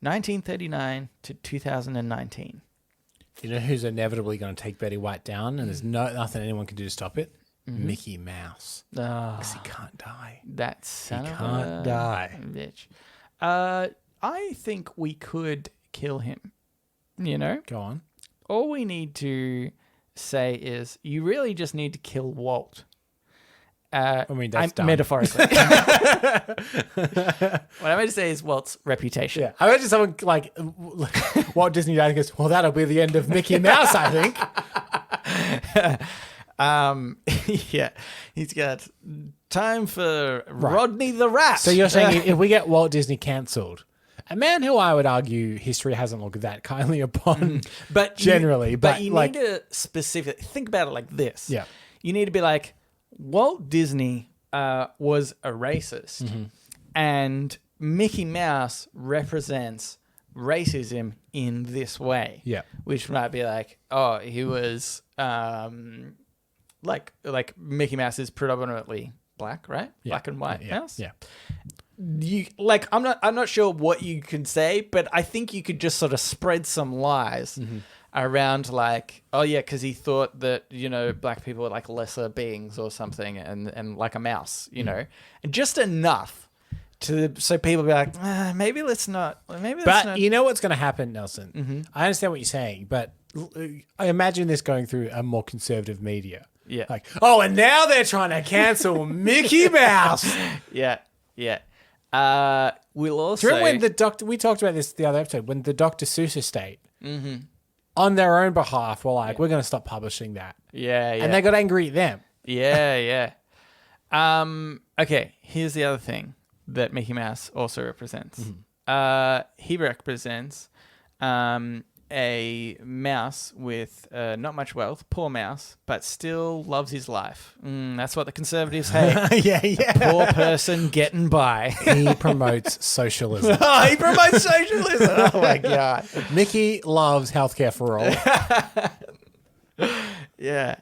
Speaker 1: 1939 to 2019.
Speaker 2: You know who's inevitably going to take Betty White down, and there's nothing anyone can do to stop it? Mickey Mouse. Because he can't die.
Speaker 1: That son
Speaker 2: He
Speaker 1: of
Speaker 2: can't
Speaker 1: a
Speaker 2: die.
Speaker 1: bitch. I think we could kill him. You know?
Speaker 2: Go on.
Speaker 1: All we need to say is you really just need to kill Walt.
Speaker 2: I mean, that's done.
Speaker 1: Metaphorically. What I meant to say is Walt's reputation.
Speaker 2: Yeah. I imagine someone like Walt Disney died and goes, well, that'll be the end of Mickey Mouse, I think.
Speaker 1: Yeah. He's got time for Rodney the Rat.
Speaker 2: So you're saying if we get Walt Disney cancelled, a man who I would argue history hasn't looked that kindly upon,
Speaker 1: but
Speaker 2: generally.
Speaker 1: But you need to think about it like this.
Speaker 2: Yeah.
Speaker 1: You need to be like, Walt Disney was a racist, and Mickey Mouse represents racism in this way.
Speaker 2: Yeah.
Speaker 1: Which might be like, oh, he was like Mickey Mouse is predominantly black, right?
Speaker 2: Yeah.
Speaker 1: Black and white mouse.
Speaker 2: Yeah.
Speaker 1: You like I'm not sure what you can say, but I think you could just sort of spread some lies around like, oh yeah, because he thought that, black people were like lesser beings or something, and like a mouse, and just enough so people be like, maybe let's not.
Speaker 2: But you know what's going to happen, Nelson? I understand what you're saying, but I imagine this going through a more conservative media.
Speaker 1: Yeah.
Speaker 2: Like, oh, and now they're trying to cancel Mickey Mouse.
Speaker 1: Yeah. We'll also.
Speaker 2: Do you remember when we talked about this the other episode, when the Dr. Seuss estate, on their own behalf, were like, we're going to stop publishing that.
Speaker 1: Yeah.
Speaker 2: And they got angry at them.
Speaker 1: Yeah. Okay, here's the other thing that Mickey Mouse also represents. He represents a mouse with not much wealth, poor mouse, but still loves his life. That's what the conservatives hate.
Speaker 2: Yeah.
Speaker 1: A poor person getting by.
Speaker 2: He promotes socialism.
Speaker 1: He promotes socialism. Oh my God.
Speaker 2: Mickey loves healthcare for all.
Speaker 1: Yeah.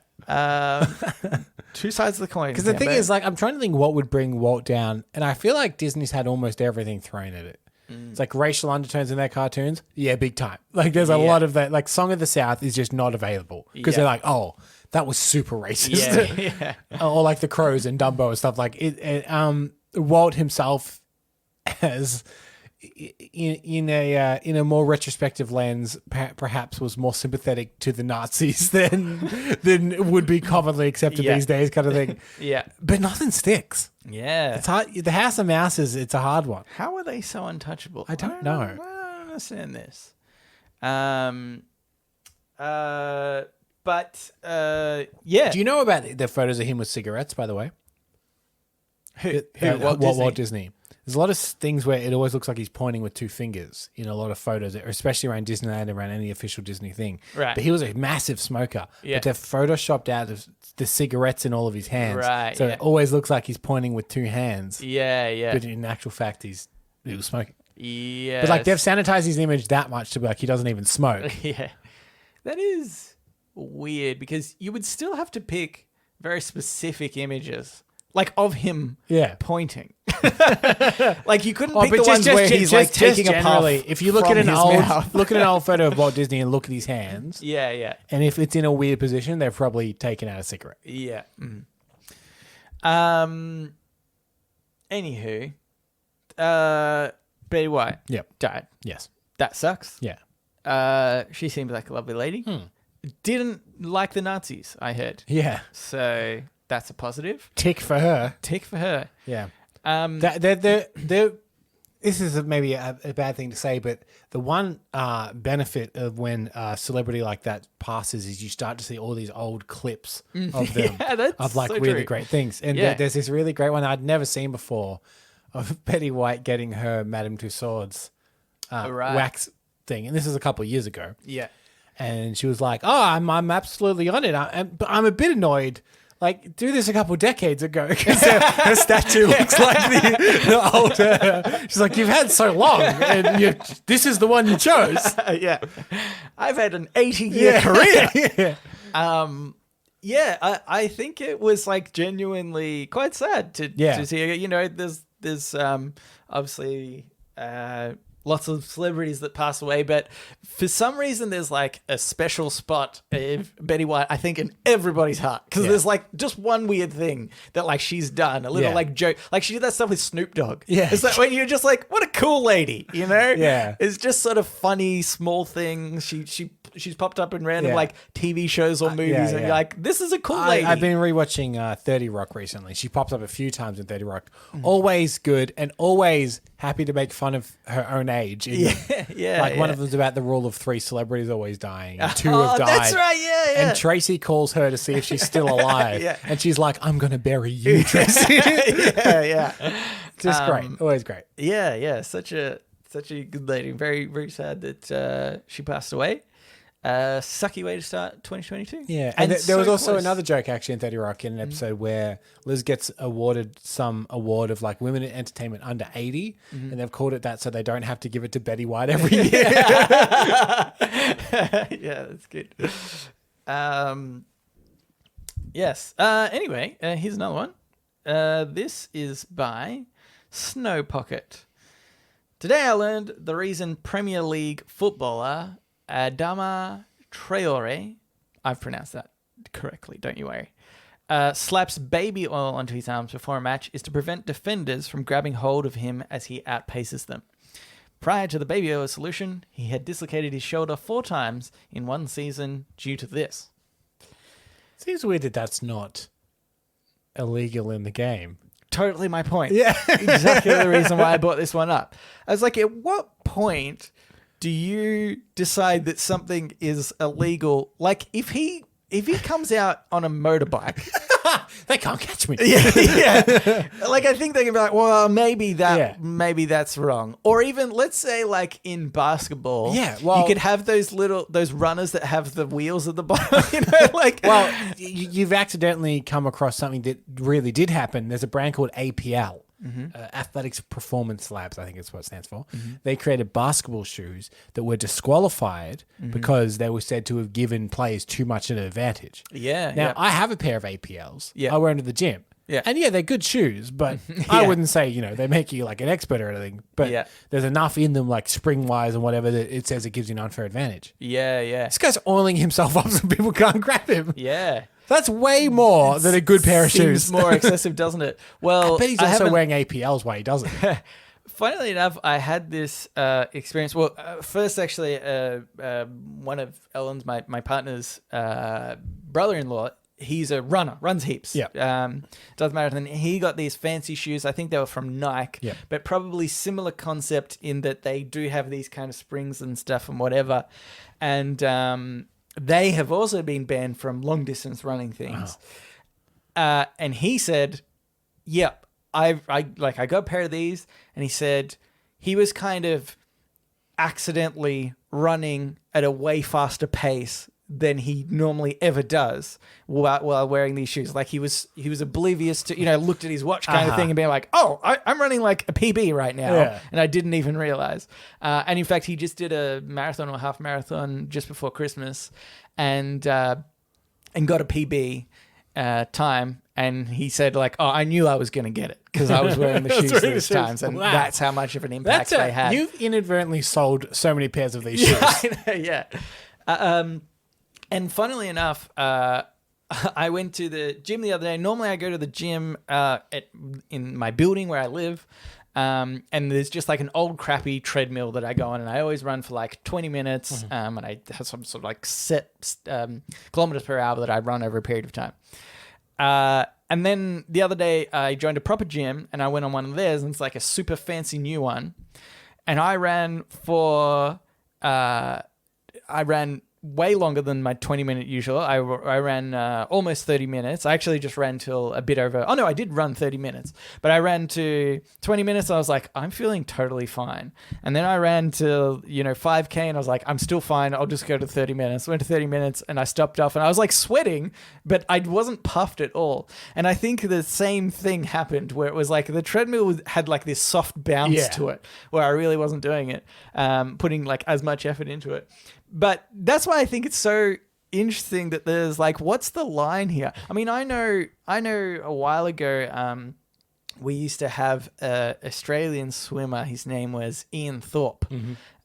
Speaker 1: Two sides of the coin.
Speaker 2: Because the thing is, like, I'm trying to think what would bring Walt down, and I feel like Disney's had almost everything thrown at it. It's like racial undertones in their cartoons. Yeah, big time. Like, there's a lot of that. Like, Song of the South is just not available because they're like, oh, that was super racist.
Speaker 1: Yeah.
Speaker 2: Or like the Crows and Dumbo and stuff like it. Walt himself has, in a more retrospective lens, perhaps was more sympathetic to the Nazis than would be commonly accepted these days, kind of thing.
Speaker 1: Yeah.
Speaker 2: But nothing sticks.
Speaker 1: Yeah.
Speaker 2: It's hard. The House of Mouses, it's a hard one.
Speaker 1: How are they so untouchable?
Speaker 2: I don't know.
Speaker 1: I don't understand this. Yeah.
Speaker 2: Do you know about the photos of him with cigarettes, by the way?
Speaker 1: Who?
Speaker 2: Walt Disney. There's a lot of things where it always looks like he's pointing with two fingers in a lot of photos, especially around Disneyland, around any official Disney thing.
Speaker 1: Right.
Speaker 2: But he was a massive smoker.
Speaker 1: Yeah.
Speaker 2: But they've photoshopped out of the cigarettes in all of his hands.
Speaker 1: Right.
Speaker 2: So it always looks like he's pointing with two hands.
Speaker 1: Yeah.
Speaker 2: But in actual fact, he was smoking.
Speaker 1: Yeah.
Speaker 2: But like they've sanitized his image that much to be like he doesn't even smoke.
Speaker 1: Yeah. That is weird because you would still have to pick very specific images. Like of him pointing. Like you couldn't pick the ones where he's like taking a puff.
Speaker 2: If you look at an old photo of Walt Disney and look at his hands.
Speaker 1: Yeah.
Speaker 2: And if it's in a weird position, they've probably taken out a cigarette.
Speaker 1: Yeah. Anywho, Betty White died.
Speaker 2: Yes.
Speaker 1: That sucks.
Speaker 2: Yeah.
Speaker 1: She seems like a lovely lady. Didn't like the Nazis, I heard.
Speaker 2: Yeah.
Speaker 1: So that's a positive.
Speaker 2: Tick for her.
Speaker 1: Yeah.
Speaker 2: This is maybe a bad thing to say, but the one benefit of when a celebrity like that passes is you start to see all these old clips of them of like
Speaker 1: so
Speaker 2: really
Speaker 1: true.
Speaker 2: great things. And there's this really great one I'd never seen before of Betty White getting her Madame Tussauds wax thing. And this is a couple of years ago.
Speaker 1: Yeah.
Speaker 2: And she was like, oh, I'm absolutely on it. But I'm a bit annoyed. Like, do this a couple of decades ago because her statue looks like the older. She's like, you've had so long, and this is the one you chose.
Speaker 1: Yeah, I've had an 80-year career. I think it was like genuinely quite sad to see. You know, there's obviously lots of celebrities that pass away, but for some reason there's like a special spot of Betty White, I think, in everybody's heart because there's like just one weird thing that like she's done, a little like joke, like she did that stuff with Snoop Dogg. Yeah, it's like when you're just like, what a cool lady, you know? Yeah, it's just sort of funny small things. She's popped up in random like TV shows or movies, and you're like, this is a cool lady.
Speaker 2: I've been rewatching 30 Rock recently. She pops up a few times in 30 Rock. Always good and always happy to make fun of her own age. Like one of them's about the rule of 3 celebrities always dying. And 2 have died.
Speaker 1: That's right,
Speaker 2: And Tracy calls her to see if she's still alive. And she's like, I'm going to bury you, Tracy. Just great. Always great.
Speaker 1: Yeah. Such a good lady. Very, very sad that she passed away. Sucky way to start 2022.
Speaker 2: Yeah, and there
Speaker 1: so
Speaker 2: was also
Speaker 1: close.
Speaker 2: another joke actually in 30 Rock in an episode where Liz gets awarded some award of like women in entertainment under 80, and they've called it that so they don't have to give it to Betty White every year.
Speaker 1: Yeah, that's good. Yes. Anyway, here's another one. This is by Snow Pocket. Today I learned the reason Premier League footballer Adama Traore, I've pronounced that correctly, don't you worry, slaps baby oil onto his arms before a match is to prevent defenders from grabbing hold of him as he outpaces them. Prior to the baby oil solution, he had dislocated his shoulder 4 times in one season due to this.
Speaker 2: Seems weird that that's not illegal in the game.
Speaker 1: Totally my point.
Speaker 2: Yeah.
Speaker 1: Exactly the reason why I brought this one up. I was like, at what point do you decide that something is illegal? Like, if he comes out on a motorbike,
Speaker 2: They can't catch me.
Speaker 1: yeah. Like, I think they can be like, well, maybe that's wrong. Or even, let's say, like in basketball,
Speaker 2: well,
Speaker 1: you could have those runners that have the wheels at the bottom. You know, like,
Speaker 2: Well, you've accidentally come across something that really did happen. There's a brand called APL. Athletics Performance Labs, I think is what it stands for. They created basketball shoes that were disqualified because they were said to have given players too much an advantage.
Speaker 1: Yeah.
Speaker 2: Now, I have a pair of APLs.
Speaker 1: Yeah.
Speaker 2: I wear them to the gym.
Speaker 1: Yeah.
Speaker 2: And they're good shoes, but I wouldn't say, they make you like an expert or anything. But there's enough in them, like spring-wise and whatever, that it says it gives you an unfair advantage.
Speaker 1: Yeah.
Speaker 2: This guy's oiling himself up so people can't grab him.
Speaker 1: Yeah.
Speaker 2: That's way more than a good pair of shoes.
Speaker 1: Seems more excessive, doesn't it? Well,
Speaker 2: I bet he's also wearing APLs while he does it.
Speaker 1: Funnily enough, I had this experience. Well, first, actually, one of Ellen's, my partner's brother-in-law, he's a runner, runs heaps.
Speaker 2: Yeah.
Speaker 1: Does marathon. He got these fancy shoes. I think they were from Nike, but probably similar concept in that they do have these kind of springs and stuff and whatever. And they have also been banned from long distance running things. And he said, yep, I got a pair of these. And he said he was kind of accidentally running at a way faster pace than he normally ever does while wearing these shoes. Like he was oblivious to, looked at his watch kind of thing and being like, oh, I'm running like a PB right now. Yeah. And I didn't even realize. And in fact, he just did a marathon or half marathon just before Christmas and got a PB time. And he said like, oh, I knew I was going to get it because I was wearing the shoes these times. And that's how much of an impact they had.
Speaker 2: You've inadvertently sold so many pairs of these shoes.
Speaker 1: Yeah. And funnily enough, I went to the gym the other day. Normally I go to the gym in my building where I live. And there's just like an old crappy treadmill that I go on and I always run for like 20 minutes. And I have some sort of like set kilometers per hour that I run over a period of time. And then the other day I joined a proper gym and I went on one of theirs and it's like a super fancy new one. And I ran way longer than my 20-minute usual. I ran almost 30 minutes. I actually just ran till a bit over... Oh, no, I did run 30 minutes. But I ran to 20 minutes. And I was like, I'm feeling totally fine. And then I ran to, 5K and I was like, I'm still fine. I'll just go to 30 minutes. Went to 30 minutes and I stopped off and I was like sweating, but I wasn't puffed at all. And I think the same thing happened where it was like the treadmill had like this soft bounce to it where I really wasn't doing it, putting like as much effort into it. But that's why I think it's so interesting that there's like, what's the line here? I mean, I know a while ago, we used to have an Australian swimmer. His name was Ian Thorpe.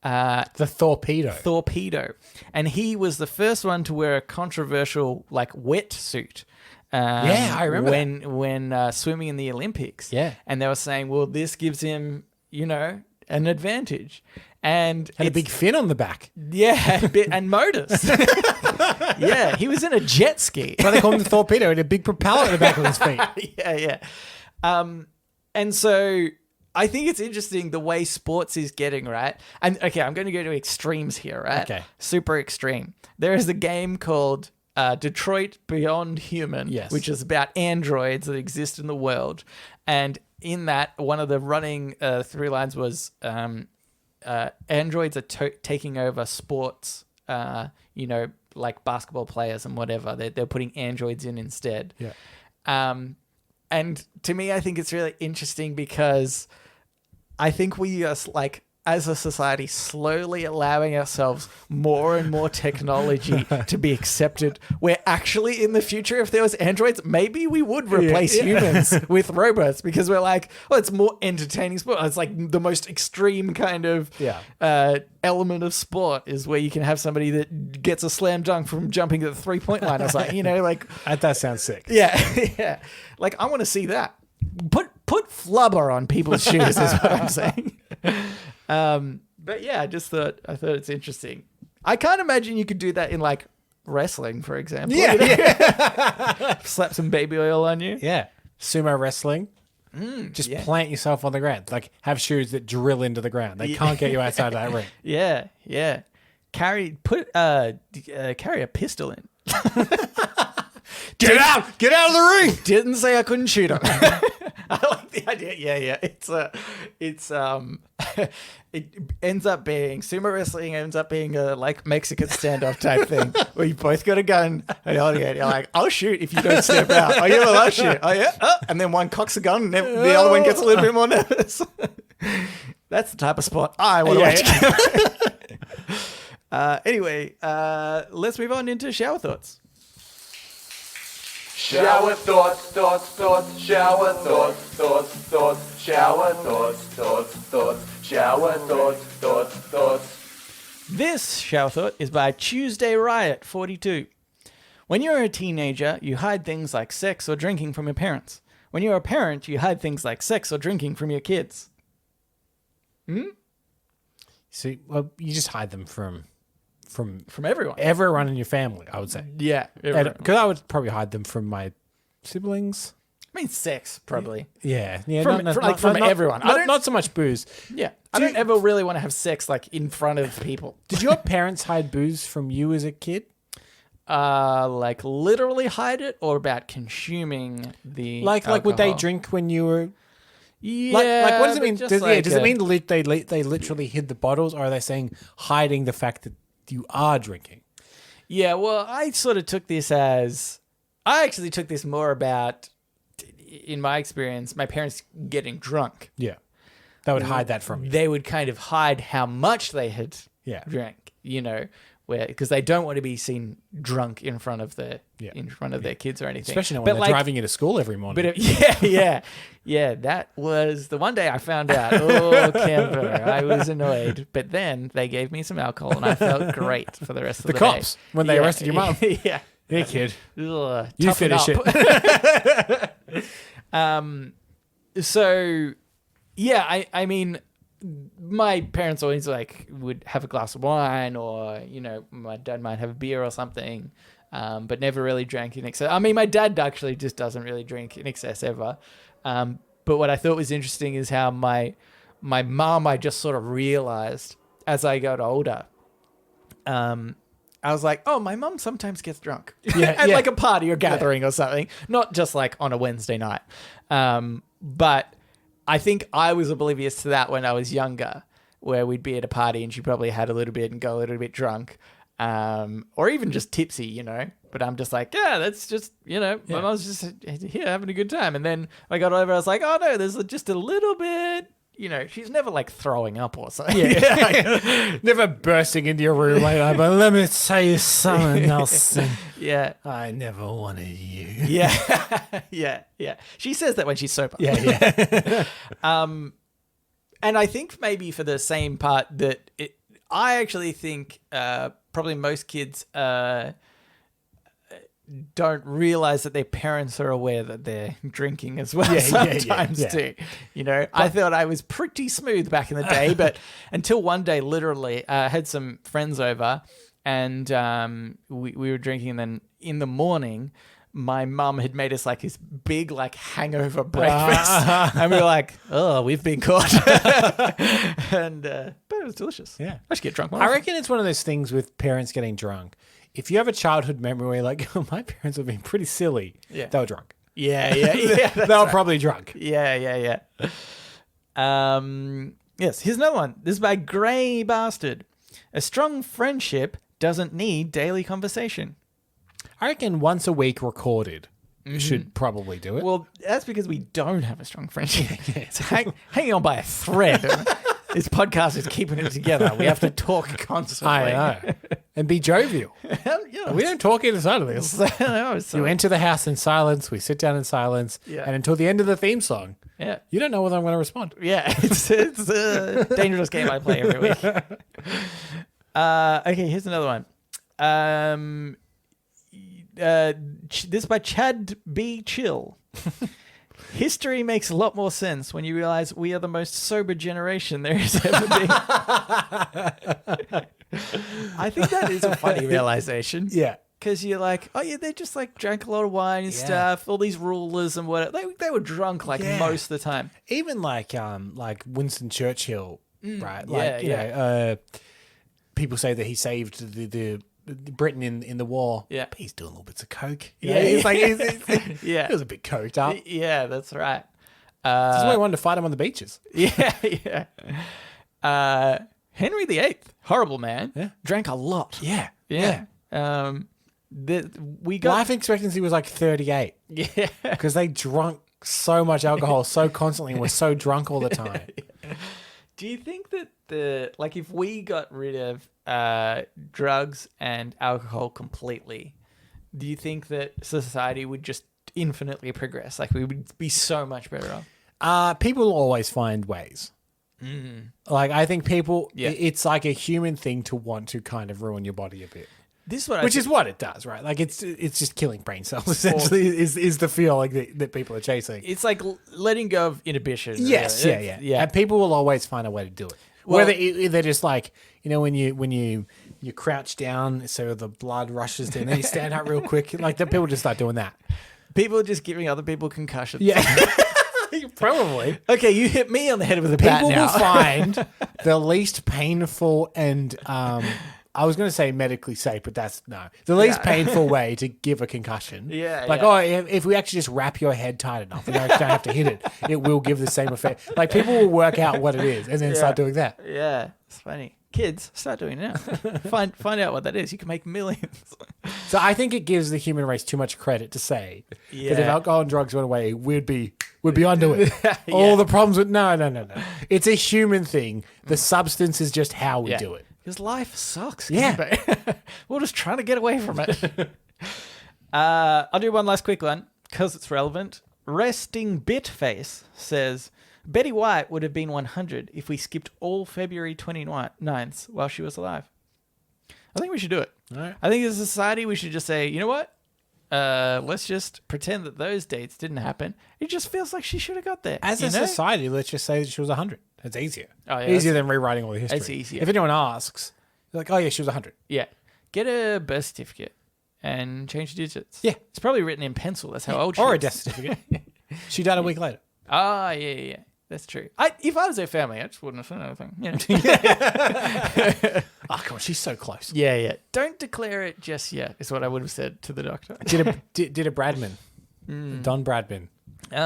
Speaker 2: The
Speaker 1: Torpedo. And he was the first one to wear a controversial like wetsuit.
Speaker 2: I remember
Speaker 1: when swimming in the Olympics.
Speaker 2: Yeah.
Speaker 1: And they were saying, well, this gives him, an advantage. And
Speaker 2: had a big fin on the back.
Speaker 1: Yeah, and motors. Yeah, he was in a jet ski.
Speaker 2: Well, they call him the torpedo. He had a big propeller at the back of his feet.
Speaker 1: Yeah. And so I think it's interesting the way sports is getting, right? And okay, I'm going to go to extremes here, right?
Speaker 2: Okay.
Speaker 1: Super extreme. There is a game called Detroit Beyond Human, which is about androids that exist in the world. And in that, one of the running through lines was... androids are taking over sports like basketball players and whatever. They're putting androids in instead.
Speaker 2: Yeah.
Speaker 1: And to me, I think it's really interesting because I think we are like, as a society, slowly allowing ourselves more and more technology to be accepted. Where actually in the future, if there was androids, maybe we would replace humans with robots because we're like, oh, it's more entertaining sport. It's like the most extreme kind of element of sport is where you can have somebody that gets a slam dunk from jumping at the 3-point line or something, like.
Speaker 2: That sounds sick.
Speaker 1: Yeah, yeah. Like, I want to see that. Put flubber on people's shoes is what I'm saying. But yeah, I thought it's interesting. I can't imagine you could do that in like wrestling, for example. Yeah. Slap some baby oil on you.
Speaker 2: Yeah. Sumo wrestling. Just plant yourself on the ground. Like have shoes that drill into the ground. They can't get you outside of that ring.
Speaker 1: Yeah, yeah. Carry a pistol in.
Speaker 2: Get out of the ring.
Speaker 1: Didn't say I couldn't shoot him. I like the idea. Yeah. It ends up being sumo wrestling ends up being a like Mexican standoff type thing where you both got a gun and you're like, I'll shoot if you don't step out. Oh yeah, well I'll shoot. Oh yeah, and then one cocks a gun and then the other one gets a little bit more nervous. That's the type of sport I want to watch. Anyway, let's move on into shower thoughts.
Speaker 3: Shower thoughts, shower thoughts, shower thoughts, shower thoughts.
Speaker 1: This shower thought is by Tuesday Riot 42. When you're a teenager, you hide things like sex or drinking from your parents. When you're a parent, you hide things like sex or drinking from your kids.
Speaker 2: See, well, you just hide them from
Speaker 1: everyone.
Speaker 2: Everyone in your family, I would say.
Speaker 1: Yeah.
Speaker 2: Because I would probably hide them from my siblings.
Speaker 1: I mean, sex, probably.
Speaker 2: Yeah.
Speaker 1: From everyone.
Speaker 2: Not so much booze.
Speaker 1: Yeah. I don't ever really want to have sex, like, in front of people.
Speaker 2: Did your parents hide booze from you as a kid?
Speaker 1: Like, literally hide it or about consuming the
Speaker 2: Like, would they drink when you were...
Speaker 1: Yeah.
Speaker 2: Like what does it mean? Does it mean they literally hid the bottles, or are they saying hiding the fact that you are drinking?
Speaker 1: Yeah, well, I sort of took this as... I actually took this more about, in my experience, my parents getting drunk.
Speaker 2: Yeah. They would hide that from you.
Speaker 1: They would kind of hide how much they had drank, because they don't want to be seen drunk in front of their kids or anything.
Speaker 2: Especially when they're driving you to school every morning.
Speaker 1: Yeah. That was the one day I found out. Oh, Kemper, I was annoyed. But then they gave me some alcohol and I felt great for the rest of the day.
Speaker 2: The cops, when they arrested your mum.
Speaker 1: Yeah.
Speaker 2: Yeah, kid.
Speaker 1: Ugh,
Speaker 2: you finish it.
Speaker 1: So, yeah, I mean, my parents always would have a glass of wine, or my dad might have a beer or something, but never really drank in excess. I mean, my dad actually just doesn't really drink in excess ever. But what I thought was interesting is how my mum, I just sort of realized as I got older. I was like, oh, my mum sometimes gets drunk at like a party or gathering or something, not just like on a Wednesday night. But I think I was oblivious to that when I was younger, where we'd be at a party and she probably had a little bit and go a little bit drunk, or even just tipsy, But I'm just like, yeah, that's just, my mum's just here having a good time. And then I got over, I was like, oh no, there's just a little bit. She's never like throwing up or something.
Speaker 2: Yeah. Never bursting into your room like, but let me tell you something, Nelson.
Speaker 1: Yeah.
Speaker 2: I never wanted you.
Speaker 1: Yeah. Yeah. She says that when she's sober.
Speaker 2: Yeah.
Speaker 1: And I think maybe for the same part that I actually think probably most kids don't realize that their parents are aware that they're drinking as well sometimes too. I thought I was pretty smooth back in the day, but until one day, literally, I had some friends over and we were drinking, and then in the morning, my mum had made us like this big like hangover breakfast, and we were like, "Oh, we've been caught." But it was delicious.
Speaker 2: Yeah,
Speaker 1: I should get drunk more.
Speaker 2: I reckon it's one of those things with parents getting drunk. If you have a childhood memory where you're like, oh, my parents were being pretty silly, they were drunk.
Speaker 1: Yeah.
Speaker 2: They were probably drunk.
Speaker 1: Yeah. Yes, here's another one. This is by Grey Bastard. A strong friendship doesn't need daily conversation.
Speaker 2: I reckon once a week recorded should probably do it.
Speaker 1: Well, that's because we don't have a strong friendship. It's hanging on by a thread. This podcast is keeping it together. We have to talk constantly.
Speaker 2: I know. And be jovial.
Speaker 1: Yeah,
Speaker 2: We don't talk inside of this.
Speaker 1: no, so,
Speaker 2: You enter the house in silence. We sit down in silence.
Speaker 1: Yeah.
Speaker 2: And until the end of the theme song,
Speaker 1: yeah.
Speaker 2: you don't know whether I'm going to respond.
Speaker 1: Yeah, it's a dangerous game I play every week. Okay, here's another one. This by Chad B. Chill. History makes a lot more sense when you realize we are the most sober generation there has ever been. I think that is a funny realization.
Speaker 2: Yeah.
Speaker 1: Because you're like, oh yeah, they just like drank a lot of wine and stuff. All these rulers and whatever. They were drunk like most of the time.
Speaker 2: Even like Winston Churchill, right? Like,
Speaker 1: yeah.
Speaker 2: People say that he saved the Britain in the war.
Speaker 1: Yeah.
Speaker 2: But he's doing little bits of coke.
Speaker 1: Yeah,
Speaker 2: He's like,
Speaker 1: yeah.
Speaker 2: he was a bit coked up.
Speaker 1: Yeah, that's right.
Speaker 2: That's why I wanted to fight him on the beaches.
Speaker 1: Yeah. Henry VIII, horrible man, drank a lot.
Speaker 2: Yeah.
Speaker 1: We got
Speaker 2: Life expectancy was like 38.
Speaker 1: yeah.
Speaker 2: Because they drunk so much alcohol so constantly and were so drunk all the time.
Speaker 1: Do you think that if we got rid of drugs and alcohol completely, do you think that society would just infinitely progress? Like we would be so much better off?
Speaker 2: People always find ways. Like I think people, it's like a human thing to want to kind of ruin your body a bit.
Speaker 1: This is what
Speaker 2: Which is what it does, right? Like it's just killing brain cells. Essentially, is the feel like that people are chasing.
Speaker 1: It's like letting go of inhibition.
Speaker 2: Yes,
Speaker 1: really.
Speaker 2: yeah. And people will always find a way to do it.
Speaker 1: Well-
Speaker 2: Whether they're just like, when you crouch down so the blood rushes down, then you stand up real quick. Like the people just start doing that.
Speaker 1: People are just giving other people concussions.
Speaker 2: Yeah, probably.
Speaker 1: Okay, you hit me on the head with a bat
Speaker 2: People
Speaker 1: now.
Speaker 2: will find the least painful and I was going to say medically safe, but that's no. The least painful way to give a concussion.
Speaker 1: Yeah.
Speaker 2: Like, if we actually just wrap your head tight enough and you don't have to hit it, it will give the same effect. Like, people will work out what it is and then start doing that.
Speaker 1: Yeah, it's funny. Kids, start doing it now. Find out what that is. You can make millions.
Speaker 2: So I think it gives the human race too much credit to say that if alcohol and drugs went away, we'd be onto it. All the problems with no. It's a human thing. The substance is just how we do it.
Speaker 1: Because life sucks.
Speaker 2: Yeah.
Speaker 1: We're just trying to get away from it. I'll do one last quick one because it's relevant. Resting Bitface says, Betty White would have been 100 if we skipped all February 29th while she was alive. I think we should do it.
Speaker 2: All right.
Speaker 1: I think as a society, we should just say, you know what? Let's just pretend that those dates didn't happen. It just feels like she should have got there.
Speaker 2: As a society, let's just say that she was 100. It's easier.
Speaker 1: Oh, yeah,
Speaker 2: easier than rewriting all the history.
Speaker 1: It's easier.
Speaker 2: If anyone asks, they're like, oh yeah, she was 100.
Speaker 1: Yeah. Get a birth certificate and change the digits.
Speaker 2: Yeah.
Speaker 1: It's probably written in pencil. That's how old she is.
Speaker 2: Or a death certificate. She died a week later.
Speaker 1: Ah, yeah. That's true. If I was her family, I just wouldn't have said anything.
Speaker 2: Oh, come on, she's so close.
Speaker 1: Yeah. Don't declare it just yet, is what I would have said to the doctor.
Speaker 2: Did a Bradman. Don Bradman. He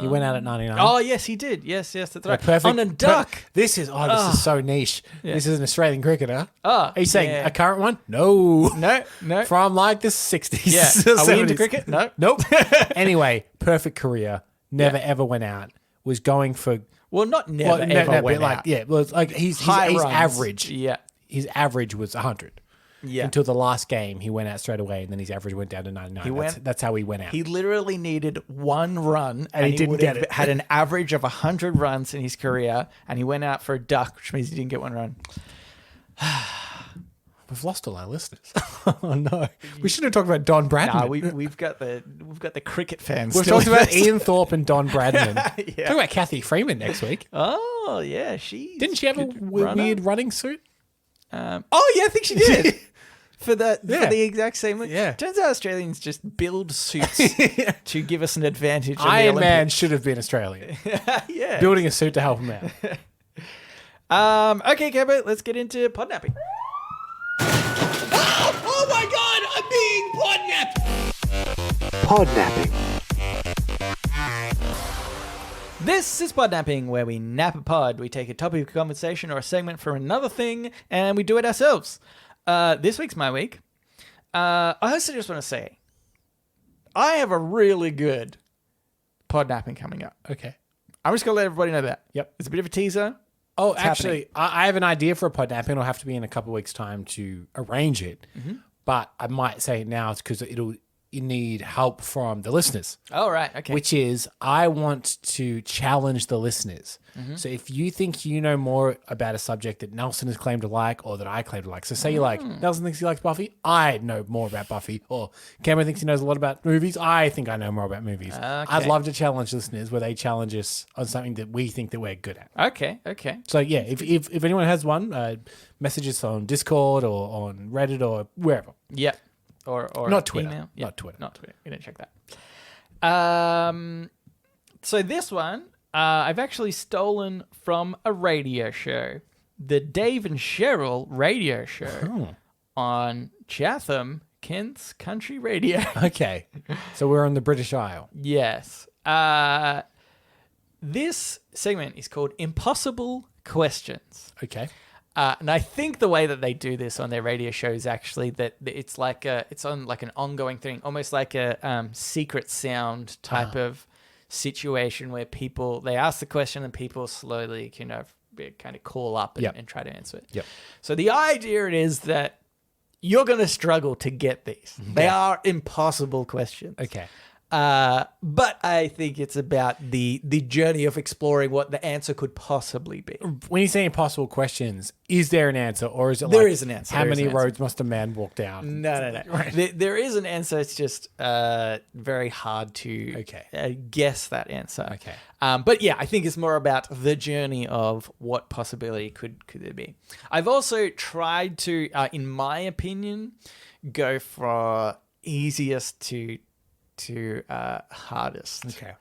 Speaker 2: went out at 99.
Speaker 1: Oh, yes, he did. Yes, that's right.
Speaker 2: Perfect.
Speaker 1: On a duck.
Speaker 2: This is so niche.
Speaker 1: Yeah.
Speaker 2: This is an Australian cricketer.
Speaker 1: Oh,
Speaker 2: Are you saying a current one? No.
Speaker 1: No.
Speaker 2: From like the 60s.
Speaker 1: Yeah. Are we into
Speaker 2: 70s.
Speaker 1: cricket? No.
Speaker 2: Nope. Anyway, perfect career. Never ever went out. Was going for...
Speaker 1: Well, not never ever went out.
Speaker 2: Yeah, well, it's like he's
Speaker 1: High runs.
Speaker 2: average.
Speaker 1: Yeah.
Speaker 2: His average was 100.
Speaker 1: Yeah.
Speaker 2: Until the last game, he went out straight away, and then his average went down to 99. That's how he went out.
Speaker 1: He literally needed one run,
Speaker 2: And he didn't get it.
Speaker 1: Had an average of 100 runs in his career, and he went out for a duck, which means he didn't get one run.
Speaker 2: We've lost all our listeners. Oh no, we should have talked about Don Bradman.
Speaker 1: Nah, we've got the cricket fans.
Speaker 2: We've
Speaker 1: still
Speaker 2: talked about
Speaker 1: with us.
Speaker 2: Ian Thorpe and Don Bradman.
Speaker 1: Yeah.
Speaker 2: Talk about Kathy Freeman next week.
Speaker 1: Oh yeah, didn't
Speaker 2: she have a weird running suit?
Speaker 1: Oh yeah, I think she did. For the exact same look.
Speaker 2: Yeah.
Speaker 1: Turns out Australians just build suits to give us an advantage. In
Speaker 2: Iron
Speaker 1: the
Speaker 2: Man
Speaker 1: Olympics.
Speaker 2: should have been Australian.
Speaker 1: Yeah.
Speaker 2: Building a suit to help him out.
Speaker 1: Okay, Cambo, let's get into podnapping.
Speaker 2: Oh my God, I'm being podnapped.
Speaker 3: Podnapping.
Speaker 1: This is Podnapping, where we nap a pod. We take a topic of conversation or a segment from another thing, and we do it ourselves. This week's my week. I also just want to say, I have a really good Podnapping coming up.
Speaker 2: Okay.
Speaker 1: I'm just going to let everybody know that.
Speaker 2: Yep.
Speaker 1: It's a bit of a teaser.
Speaker 2: Oh,
Speaker 1: It's
Speaker 2: actually, I have an idea for a Podnapping. It'll have to be in a couple of weeks' time to arrange it.
Speaker 1: Mm-hmm.
Speaker 2: But I might say it now because you need help from the listeners.
Speaker 1: Oh, right. Okay.
Speaker 2: Which is, I want to challenge the listeners.
Speaker 1: Mm-hmm.
Speaker 2: So if you think you know more about a subject that Nelson has claimed to like or that I claim to like, so say you like, Nelson thinks he likes Buffy, I know more about Buffy, or Cameron thinks he knows a lot about movies, I think I know more about movies.
Speaker 1: Okay.
Speaker 2: I'd love to challenge listeners where they challenge us on something that we think that we're good at.
Speaker 1: Okay.
Speaker 2: So yeah, if anyone has one, message us on Discord or on Reddit or wherever.
Speaker 1: Yep. Or
Speaker 2: Not Twitter.
Speaker 1: Email. Yep.
Speaker 2: Not Twitter.
Speaker 1: Not Twitter. We didn't check that. So this one, I've actually stolen from a radio show, the Dave and Cheryl radio show on Chatham, Kent's Country Radio.
Speaker 2: Okay. So we're on the British Isle.
Speaker 1: Yes. This segment is called Impossible Questions.
Speaker 2: Okay.
Speaker 1: And I think the way that they do this on their radio show is actually that it's like it's on like an ongoing thing, almost like a secret sound type of situation where they ask the question and people slowly kind of call up and try to answer it.
Speaker 2: Yep.
Speaker 1: So the idea is that you're going to struggle to get these. They are impossible questions.
Speaker 2: Okay.
Speaker 1: But I think it's about the journey of exploring what the answer could possibly be.
Speaker 2: When you say impossible questions, is there an answer, or is it
Speaker 1: There
Speaker 2: like,
Speaker 1: is an answer.
Speaker 2: how
Speaker 1: There is
Speaker 2: many
Speaker 1: an answer.
Speaker 2: roads must a man walk down?
Speaker 1: No.
Speaker 2: Right.
Speaker 1: There is an answer. It's just very hard to guess that answer.
Speaker 2: Okay.
Speaker 1: But yeah, I think it's more about the journey of what possibility could there be. I've also tried to, in my opinion, go for easiest to hardest.
Speaker 2: Okay.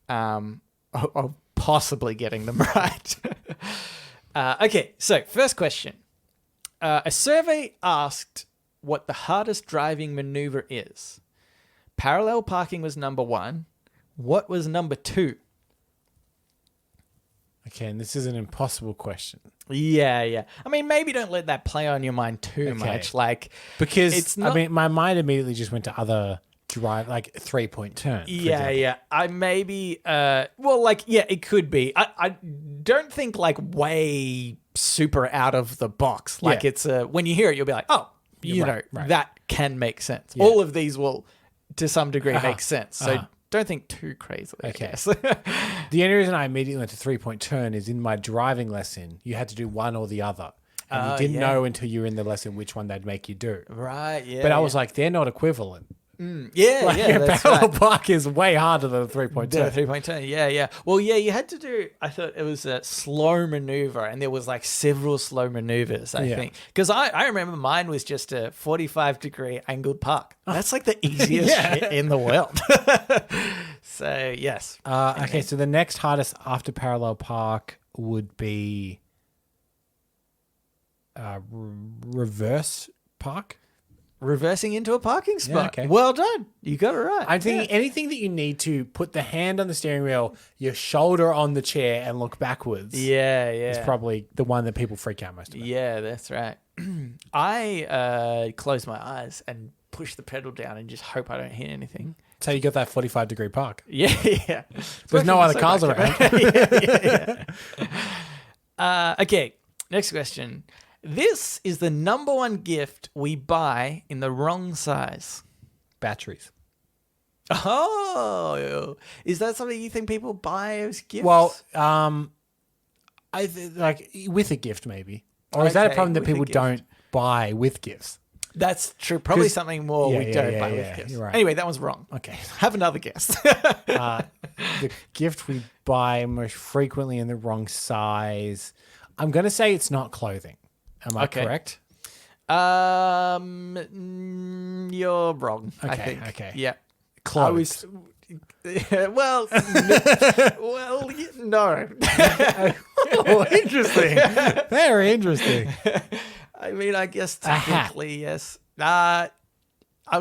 Speaker 1: Of possibly getting them right. Okay, so first question. A survey asked what the hardest driving maneuver is. Parallel parking was number 1. What was number 2?
Speaker 2: Okay, and this is an impossible question.
Speaker 1: Yeah. I mean, maybe don't let that play on your mind too much. Like,
Speaker 2: Because,
Speaker 1: it's not...
Speaker 2: I mean, my mind immediately just went to other drive, like 3-point turns.
Speaker 1: Yeah. I maybe, it could be. I don't think like way super out of the box. Like it's when you hear it, you'll be like, oh,
Speaker 2: right.
Speaker 1: that can make sense.
Speaker 2: Yeah.
Speaker 1: All of these will, to some degree, make sense. So don't think too crazily.
Speaker 2: Okay.
Speaker 1: I guess.
Speaker 2: The only reason I immediately went to 3-point turn is in my driving lesson, you had to do one or the other. And you didn't know until you were in the lesson which one they'd make you do.
Speaker 1: Right, yeah.
Speaker 2: But I was like, they're not equivalent.
Speaker 1: Yeah, that's
Speaker 2: parallel
Speaker 1: right.
Speaker 2: park is way harder than a 3-point turn.
Speaker 1: 3-point turn, yeah. Well, yeah, you had to do, I thought it was a slow maneuver, and there was like several slow maneuvers, I think. Because I remember mine was just a 45-degree angled park. That's like the easiest shit in the world. So, yes.
Speaker 2: Okay, so the next hardest after parallel park would be reverse park.
Speaker 1: Reversing into a parking spot.
Speaker 2: Yeah, okay.
Speaker 1: Well done. You got it right.
Speaker 2: I'm thinking anything that you need to put the hand on the steering wheel, your shoulder on the chair, and look backwards.
Speaker 1: Yeah.
Speaker 2: Is probably the one that people freak out most about.
Speaker 1: Yeah, that's right. I close my eyes and push the pedal down and just hope I don't hit anything.
Speaker 2: So you got that 45-degree park.
Speaker 1: Yeah.
Speaker 2: There's no other cars around.
Speaker 1: Okay, next question. This is the number one gift we buy in the wrong size.
Speaker 2: Batteries.
Speaker 1: Oh, is that something you think people buy as gifts?
Speaker 2: Well, like with a gift maybe, or is that a problem that
Speaker 1: with a
Speaker 2: people
Speaker 1: gift.
Speaker 2: don't buy with gifts?
Speaker 1: That's true. Probably something more we don't buy with gifts.
Speaker 2: You're right.
Speaker 1: Anyway, that one's wrong.
Speaker 2: Okay.
Speaker 1: Have another guess.
Speaker 2: The gift we buy most frequently in the wrong size. I'm going to say it's not clothing. Am I correct?
Speaker 1: You're wrong. I
Speaker 2: Okay,
Speaker 1: think.
Speaker 2: okay.
Speaker 1: Yeah.
Speaker 2: Clothes.
Speaker 1: Well, no.
Speaker 2: Oh, interesting. Very interesting.
Speaker 1: I mean, I guess
Speaker 2: A hat.
Speaker 1: technically, yes. I'm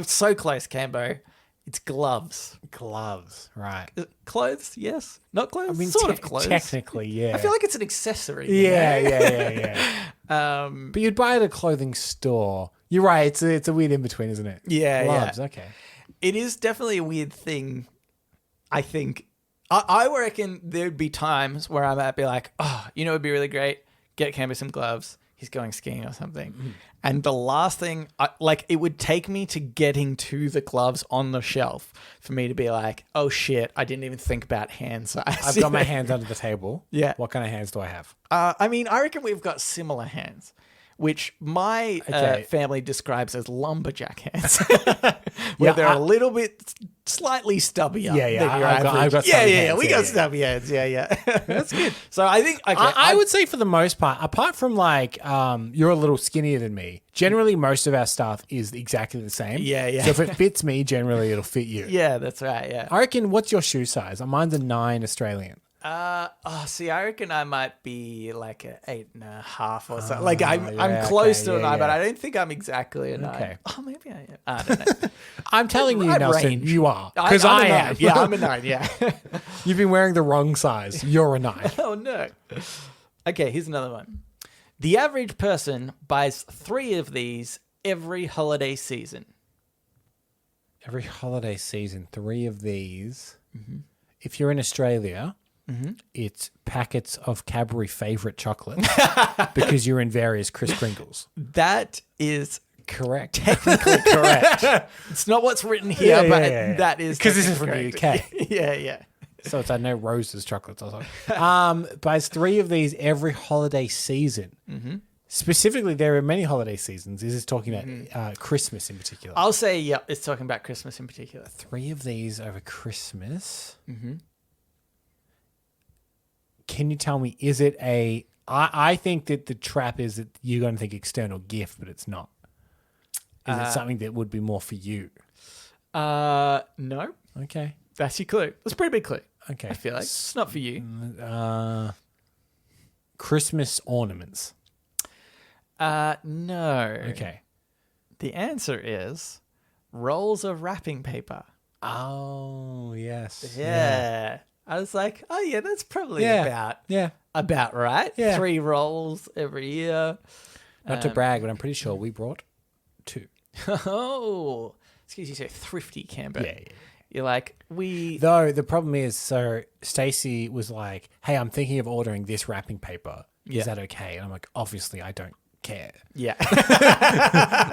Speaker 1: so close, Cambo. It's gloves.
Speaker 2: Gloves, right.
Speaker 1: Clothes, yes. Not clothes?
Speaker 2: I mean,
Speaker 1: sort of clothes.
Speaker 2: technically, yeah.
Speaker 1: I feel like it's an accessory. you
Speaker 2: Yeah.
Speaker 1: know?
Speaker 2: But you'd buy it at a clothing store. You're right. It's a weird in between, isn't it?
Speaker 1: Yeah,
Speaker 2: Gloves.
Speaker 1: yeah.
Speaker 2: Okay.
Speaker 1: It is definitely a weird thing, I think. I reckon there'd be times where I might be like, oh, you know, it'd be really great. Get Camber some gloves. He's going skiing or something.
Speaker 2: Mm-hmm.
Speaker 1: And the last thing, it would take me to getting to the gloves on the shelf for me to be like, oh shit, I didn't even think about hand size.
Speaker 2: I've got my hands under the table.
Speaker 1: Yeah.
Speaker 2: What kind of hands do I have?
Speaker 1: I mean, I reckon we've got similar hands, which my family describes as lumberjack hands, where they're a little bit slightly stubbier.
Speaker 2: Yeah,
Speaker 1: than your
Speaker 2: I've got
Speaker 1: average.
Speaker 2: stubby
Speaker 1: Yeah.
Speaker 2: hands,
Speaker 1: We
Speaker 2: yeah,
Speaker 1: got
Speaker 2: yeah.
Speaker 1: stubby hands. Yeah. That's good. So I think
Speaker 2: I would say for the most part, apart from like you're a little skinnier than me, generally most of our stuff is exactly the same.
Speaker 1: Yeah.
Speaker 2: So if it fits me, generally it'll fit you.
Speaker 1: Yeah, that's right. Yeah.
Speaker 2: I reckon, what's your shoe size? Mine's a 9 Australian.
Speaker 1: I reckon I might be like an 8.5 or something. Like I'm
Speaker 2: yeah,
Speaker 1: close
Speaker 2: okay,
Speaker 1: to a
Speaker 2: yeah,
Speaker 1: 9, but
Speaker 2: yeah.
Speaker 1: I don't think I'm exactly a 9.
Speaker 2: Okay.
Speaker 1: Oh, maybe I am. I don't know.
Speaker 2: I'm telling you,
Speaker 1: I'd
Speaker 2: Nelson,
Speaker 1: range.
Speaker 2: you are. Because
Speaker 1: I'm
Speaker 2: I
Speaker 1: a 9.
Speaker 2: am.
Speaker 1: Yeah, I'm a 9. Yeah.
Speaker 2: You've been wearing the wrong size. You're a 9.
Speaker 1: Oh, no. Okay, here's another one. The average person buys 3 of these every holiday season.
Speaker 2: Every holiday season, 3 of these. Mm-hmm. If you're in Australia, it's packets of Cadbury favourite chocolate because you're in various Kris Kringles.
Speaker 1: That is
Speaker 2: Correct.
Speaker 1: technically correct. It's not what's written here, but that is
Speaker 2: because this is from the
Speaker 1: technically
Speaker 2: UK.
Speaker 1: Yeah.
Speaker 2: So it's no Roses chocolates or something. Buys 3 of these every holiday season. Mm-hmm. Specifically, there are many holiday seasons. This is talking about Christmas in particular.
Speaker 1: I'll say, yeah, it's talking about Christmas in particular.
Speaker 2: 3 of these over Christmas. Mm-hmm. Can you tell me, is it a... I think that the trap is that you're going to think external gift, but it's not. Is it something that would be more for you?
Speaker 1: No.
Speaker 2: Okay.
Speaker 1: That's your clue. That's a pretty big clue.
Speaker 2: Okay.
Speaker 1: I feel like it's not for you.
Speaker 2: Christmas ornaments.
Speaker 1: No.
Speaker 2: Okay.
Speaker 1: The answer is rolls of wrapping paper.
Speaker 2: Oh, yes.
Speaker 1: Yeah. I was like, oh yeah, that's probably about right.
Speaker 2: Yeah.
Speaker 1: 3 rolls every year.
Speaker 2: Not to brag, but I'm pretty sure we brought 2.
Speaker 1: Oh, excuse you, so thrifty, Camber.
Speaker 2: Yeah.
Speaker 1: You're like,
Speaker 2: Though the problem is, so Stacey was like, hey, I'm thinking of ordering this wrapping paper. Is that okay? And I'm like, obviously, I don't care.
Speaker 1: Yeah.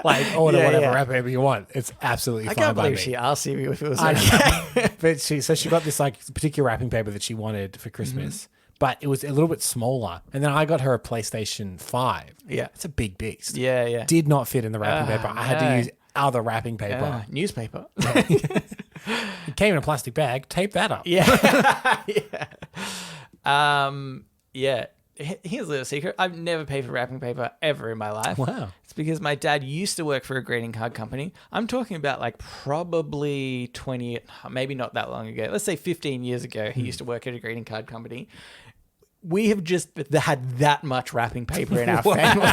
Speaker 2: Like, order whatever wrapping paper you want. It's absolutely
Speaker 1: I
Speaker 2: fine
Speaker 1: can't
Speaker 2: by
Speaker 1: believe
Speaker 2: me.
Speaker 1: she asked you if it was
Speaker 2: I
Speaker 1: okay.
Speaker 2: know. But she got this like particular wrapping paper that she wanted for Christmas, but it was a little bit smaller. And then I got her a PlayStation 5.
Speaker 1: Yeah.
Speaker 2: It's a big beast.
Speaker 1: Yeah.
Speaker 2: Did not fit in the wrapping paper. I had to use other wrapping paper.
Speaker 1: Newspaper.
Speaker 2: It came in a plastic bag. Tape that up.
Speaker 1: Yeah. Yeah. Here's a little secret. I've never paid for wrapping paper ever in my life.
Speaker 2: Wow.
Speaker 1: It's because my dad used to work for a greeting card company. I'm talking about like probably 20, maybe not that long ago. Let's say 15 years ago, he used to work at a greeting card company. We have just had that much wrapping paper in our family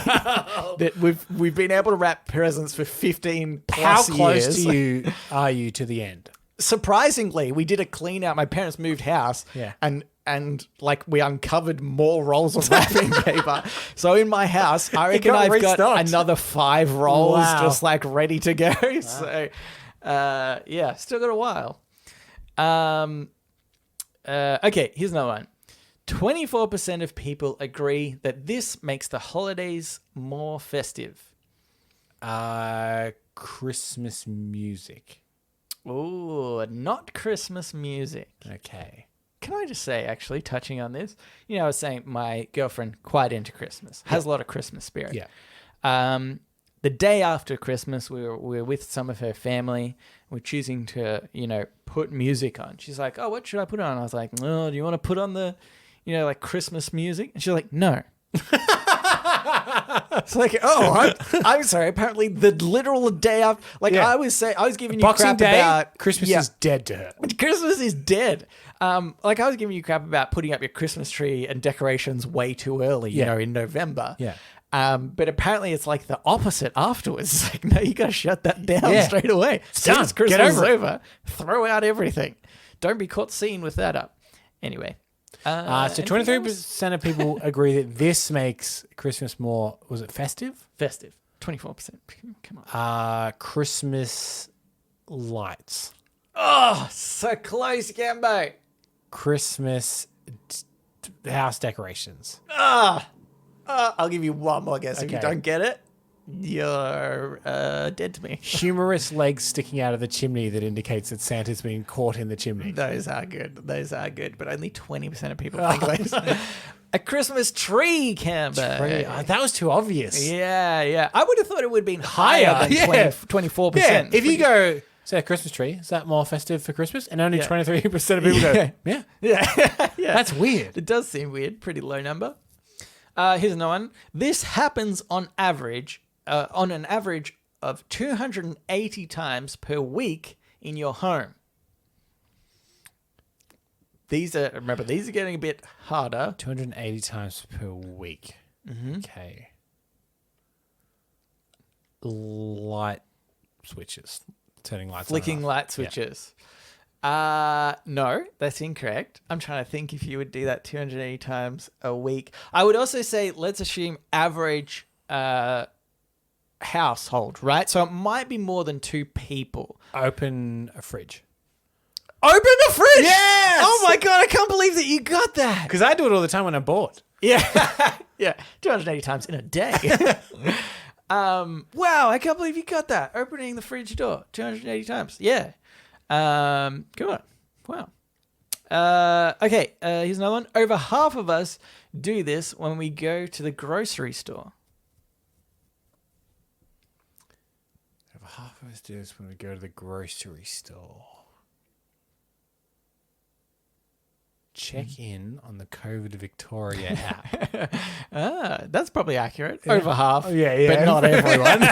Speaker 1: that we've been able to wrap presents for 15 plus
Speaker 2: How close
Speaker 1: years.
Speaker 2: to you are you to the end?
Speaker 1: Surprisingly, we did a clean out. My parents moved house, and like we uncovered more rolls of wrapping paper. So in my house, I reckon
Speaker 2: got
Speaker 1: I've
Speaker 2: restocked.
Speaker 1: got another 5 rolls just like ready to go.
Speaker 2: Wow.
Speaker 1: So still got a while. Okay, here's another one. 24% of people agree that this makes the holidays more festive.
Speaker 2: Christmas music.
Speaker 1: Ooh, not Christmas music.
Speaker 2: Okay.
Speaker 1: Can I just say, actually, touching on this, I was saying my girlfriend quite into Christmas, has a lot of Christmas spirit.
Speaker 2: Yeah.
Speaker 1: The day after Christmas, we were with some of her family. We're choosing to, put music on. She's like, "Oh, what should I put on?" I was like, "Oh, do you want to put on the, like Christmas music?" And she's like, "No." It's like, oh, I'm sorry. Apparently, the literal day after, I was giving you
Speaker 2: Boxing
Speaker 1: crap
Speaker 2: Day,
Speaker 1: about
Speaker 2: Christmas is dead to her.
Speaker 1: Christmas is dead. I was giving you crap about putting up your Christmas tree and decorations way too early, in November.
Speaker 2: Yeah.
Speaker 1: But apparently it's like the opposite afterwards. It's like, no, you got to shut that down
Speaker 2: Yeah.
Speaker 1: straight away. As soon
Speaker 2: done.
Speaker 1: as Christmas
Speaker 2: Get
Speaker 1: is
Speaker 2: over it.
Speaker 1: over, throw out everything. Don't be caught seen with that up. Anyway.
Speaker 2: So
Speaker 1: anything else?
Speaker 2: 23% of people agree that this makes Christmas more, was it festive?
Speaker 1: Festive. 24%. Come on.
Speaker 2: Christmas lights.
Speaker 1: Oh, so close, Gambo.
Speaker 2: Christmas house decorations.
Speaker 1: I'll give you one more guess. If you
Speaker 2: Okay.
Speaker 1: don't get it, you're dead to me.
Speaker 2: Humorous legs sticking out of the chimney that indicates that Santa's been caught in the chimney.
Speaker 1: Those are good. Those are good. But only 20% of people think those. A Christmas tree, Cambo.
Speaker 2: That was too obvious.
Speaker 1: Yeah. I would have thought it would have been higher than
Speaker 2: yeah.
Speaker 1: 24%.
Speaker 2: Yeah, if you go, say, a Christmas tree, is that more festive for Christmas? And only 23% of people go, yeah.
Speaker 1: Yeah.
Speaker 2: That's weird.
Speaker 1: It does seem weird. Pretty low number. Here's another one. This happens on an average of 280 times per week in your home. These are getting a bit harder.
Speaker 2: 280 times per week.
Speaker 1: Mm-hmm.
Speaker 2: Okay. Light switches. Turning lights
Speaker 1: Flicking
Speaker 2: on.
Speaker 1: light switches. No, that's incorrect. I'm trying to think if you would do that 280 times a week. I would also say, let's assume average household, right? So it might be more than 2 people.
Speaker 2: Open a fridge.
Speaker 1: Open the fridge!
Speaker 2: Yes!
Speaker 1: Oh my God, I can't believe that you got that.
Speaker 2: Because I do it all the time when I'm bored.
Speaker 1: Yeah. Yeah. 280 times in a day. Wow, I can't believe you got that. Opening the fridge door 280 times. Yeah. Come on. Wow. Okay, here's another one. Over half of us do this when we go to the grocery store.
Speaker 2: Over half of us do this when we go to the grocery store. Check in on the COVID Victoria app.
Speaker 1: That's probably accurate. Over half.
Speaker 2: Yeah.
Speaker 1: But not everyone.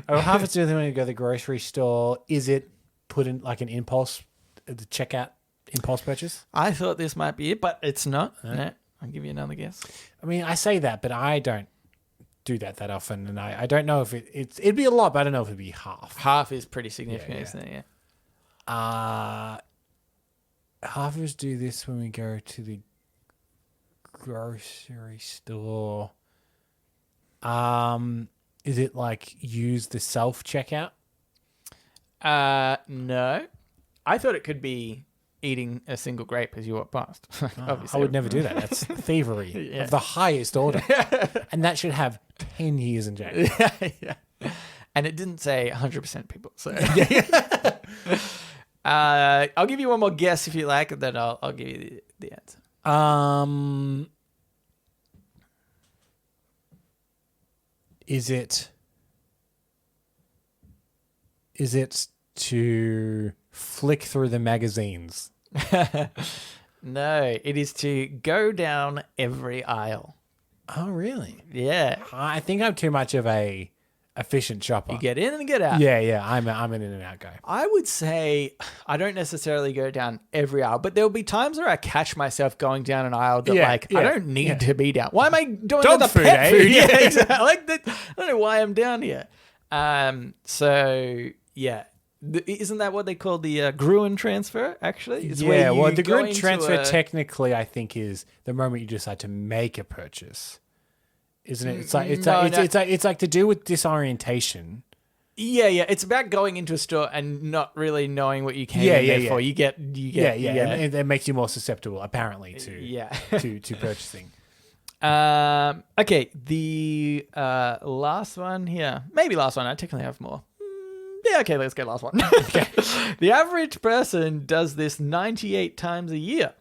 Speaker 2: Over half of us do this when we go to the grocery store. Is it put in like an impulse, the checkout impulse purchase?
Speaker 1: I thought this might be it, but it's not. No. I'll give you another guess.
Speaker 2: I mean, I say that, but I don't do that often, and I don't know if it'd be a lot, but I don't know if it'd be half.
Speaker 1: Half is pretty significant,
Speaker 2: Yeah.
Speaker 1: isn't it?
Speaker 2: Half of us do this when we go to the grocery store. Is it like use the self checkout?
Speaker 1: No. I thought it could be eating a single grape as you walk past. Obviously.
Speaker 2: I would never do that. That's thievery
Speaker 1: Yeah.
Speaker 2: of the highest order, and that should have 10 years in jail.
Speaker 1: Yeah. And it didn't say 100% people. So I'll give you one more guess if you like, and then I'll give you the answer.
Speaker 2: Is it to flick through the magazines?
Speaker 1: No, it is to go down every aisle.
Speaker 2: Oh, really?
Speaker 1: Yeah.
Speaker 2: I think I'm too much of a efficient shopper.
Speaker 1: You get in and get out.
Speaker 2: Yeah. I'm an in and out guy.
Speaker 1: I would say I don't necessarily go down every aisle, but there'll be times where I catch myself going down an aisle that I don't need to be down. Why am I doing
Speaker 2: Dog
Speaker 1: the
Speaker 2: food,
Speaker 1: pet
Speaker 2: eh?
Speaker 1: food?
Speaker 2: Yeah.
Speaker 1: Yeah, exactly. I don't know why I'm down here. So yeah. Isn't that what they call the Gruen transfer, actually? It's where you
Speaker 2: the
Speaker 1: go
Speaker 2: Gruen
Speaker 1: into
Speaker 2: transfer technically, I think, is the moment you decide to make a purchase, isn't it? It's like to do with disorientation.
Speaker 1: Yeah. It's about going into a store and not really knowing what you came in there for. You get.
Speaker 2: And it makes you more susceptible, apparently, to to purchasing.
Speaker 1: Okay, the last one here. Maybe last one. I technically have more. Yeah, okay, let's go last one. Okay. The average person does this 98 times a year.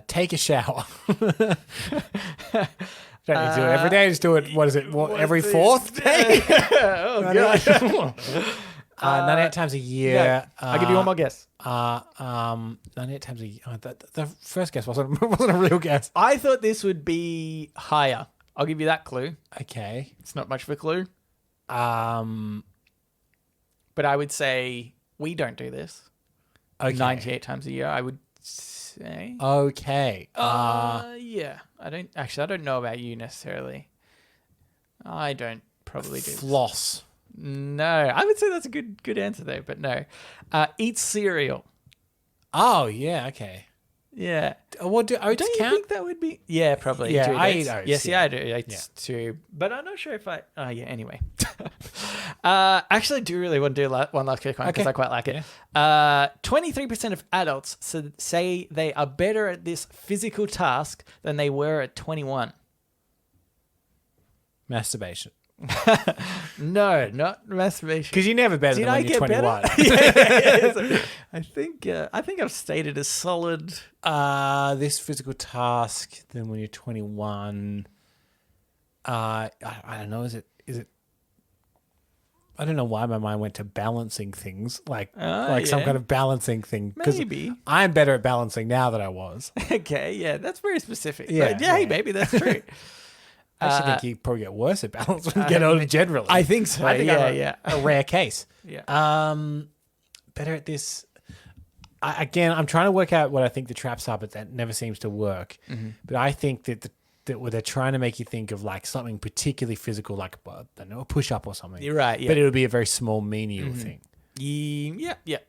Speaker 2: Take a shower. Don't need to do it every day. Just do it. What is it? Every fourth day?
Speaker 1: Oh god.
Speaker 2: 98 times a year.
Speaker 1: Yeah. I'll give you one more guess.
Speaker 2: 98 times a year. The first guess wasn't a real guess.
Speaker 1: I thought this would be higher. I'll give you that clue.
Speaker 2: Okay.
Speaker 1: It's not much of a clue. But I would say we don't do this.
Speaker 2: Okay.
Speaker 1: 98 times a year. I would say.
Speaker 2: Okay.
Speaker 1: Yeah. I don't know about you necessarily. I don't probably do.
Speaker 2: Floss.
Speaker 1: No, I would say that's a good answer though, but no. Eat cereal.
Speaker 2: Oh, yeah, okay.
Speaker 1: Yeah.
Speaker 2: What do oats
Speaker 1: Don't you
Speaker 2: count?
Speaker 1: think that would be? Yeah, probably.
Speaker 2: Yeah,
Speaker 1: Do you
Speaker 2: I
Speaker 1: eat
Speaker 2: eat oats,
Speaker 1: Yes,
Speaker 2: yeah.
Speaker 1: I do. Oats too. But I'm not sure if I. Oh, yeah. Anyway, actually, I do really want to do one last quick one because
Speaker 2: Okay.
Speaker 1: I quite like it. 23% of adults say they are better at this physical task than they were at 21.
Speaker 2: Masturbation.
Speaker 1: No, not masturbation.
Speaker 2: Because you're never better
Speaker 1: Did
Speaker 2: than
Speaker 1: I
Speaker 2: when you're
Speaker 1: get
Speaker 2: 21.
Speaker 1: better? I think I've stated a solid.
Speaker 2: This physical task than when you're 21. I don't know. Is it? I don't know why my mind went to balancing things, like some
Speaker 1: yeah.
Speaker 2: kind of balancing thing. 'Cause
Speaker 1: Maybe.
Speaker 2: I'm better at balancing now than I was.
Speaker 1: Okay, yeah, that's very specific.
Speaker 2: Yeah,
Speaker 1: But hey,
Speaker 2: yeah.
Speaker 1: maybe that's true.
Speaker 2: I actually think you probably get worse at balance when you get older generally.
Speaker 1: I think so.
Speaker 2: I think
Speaker 1: yeah.
Speaker 2: I'm a rare case.
Speaker 1: Yeah.
Speaker 2: Better at this. I'm trying to work out what I think the traps are, but that never seems to work.
Speaker 1: Mm-hmm.
Speaker 2: But I think that where they're trying to make you think of like something particularly physical, like I don't know, a push up or something.
Speaker 1: You're right. Yeah.
Speaker 2: But it would be a very small, menial
Speaker 1: Mm-hmm.
Speaker 2: thing.
Speaker 1: Yeah.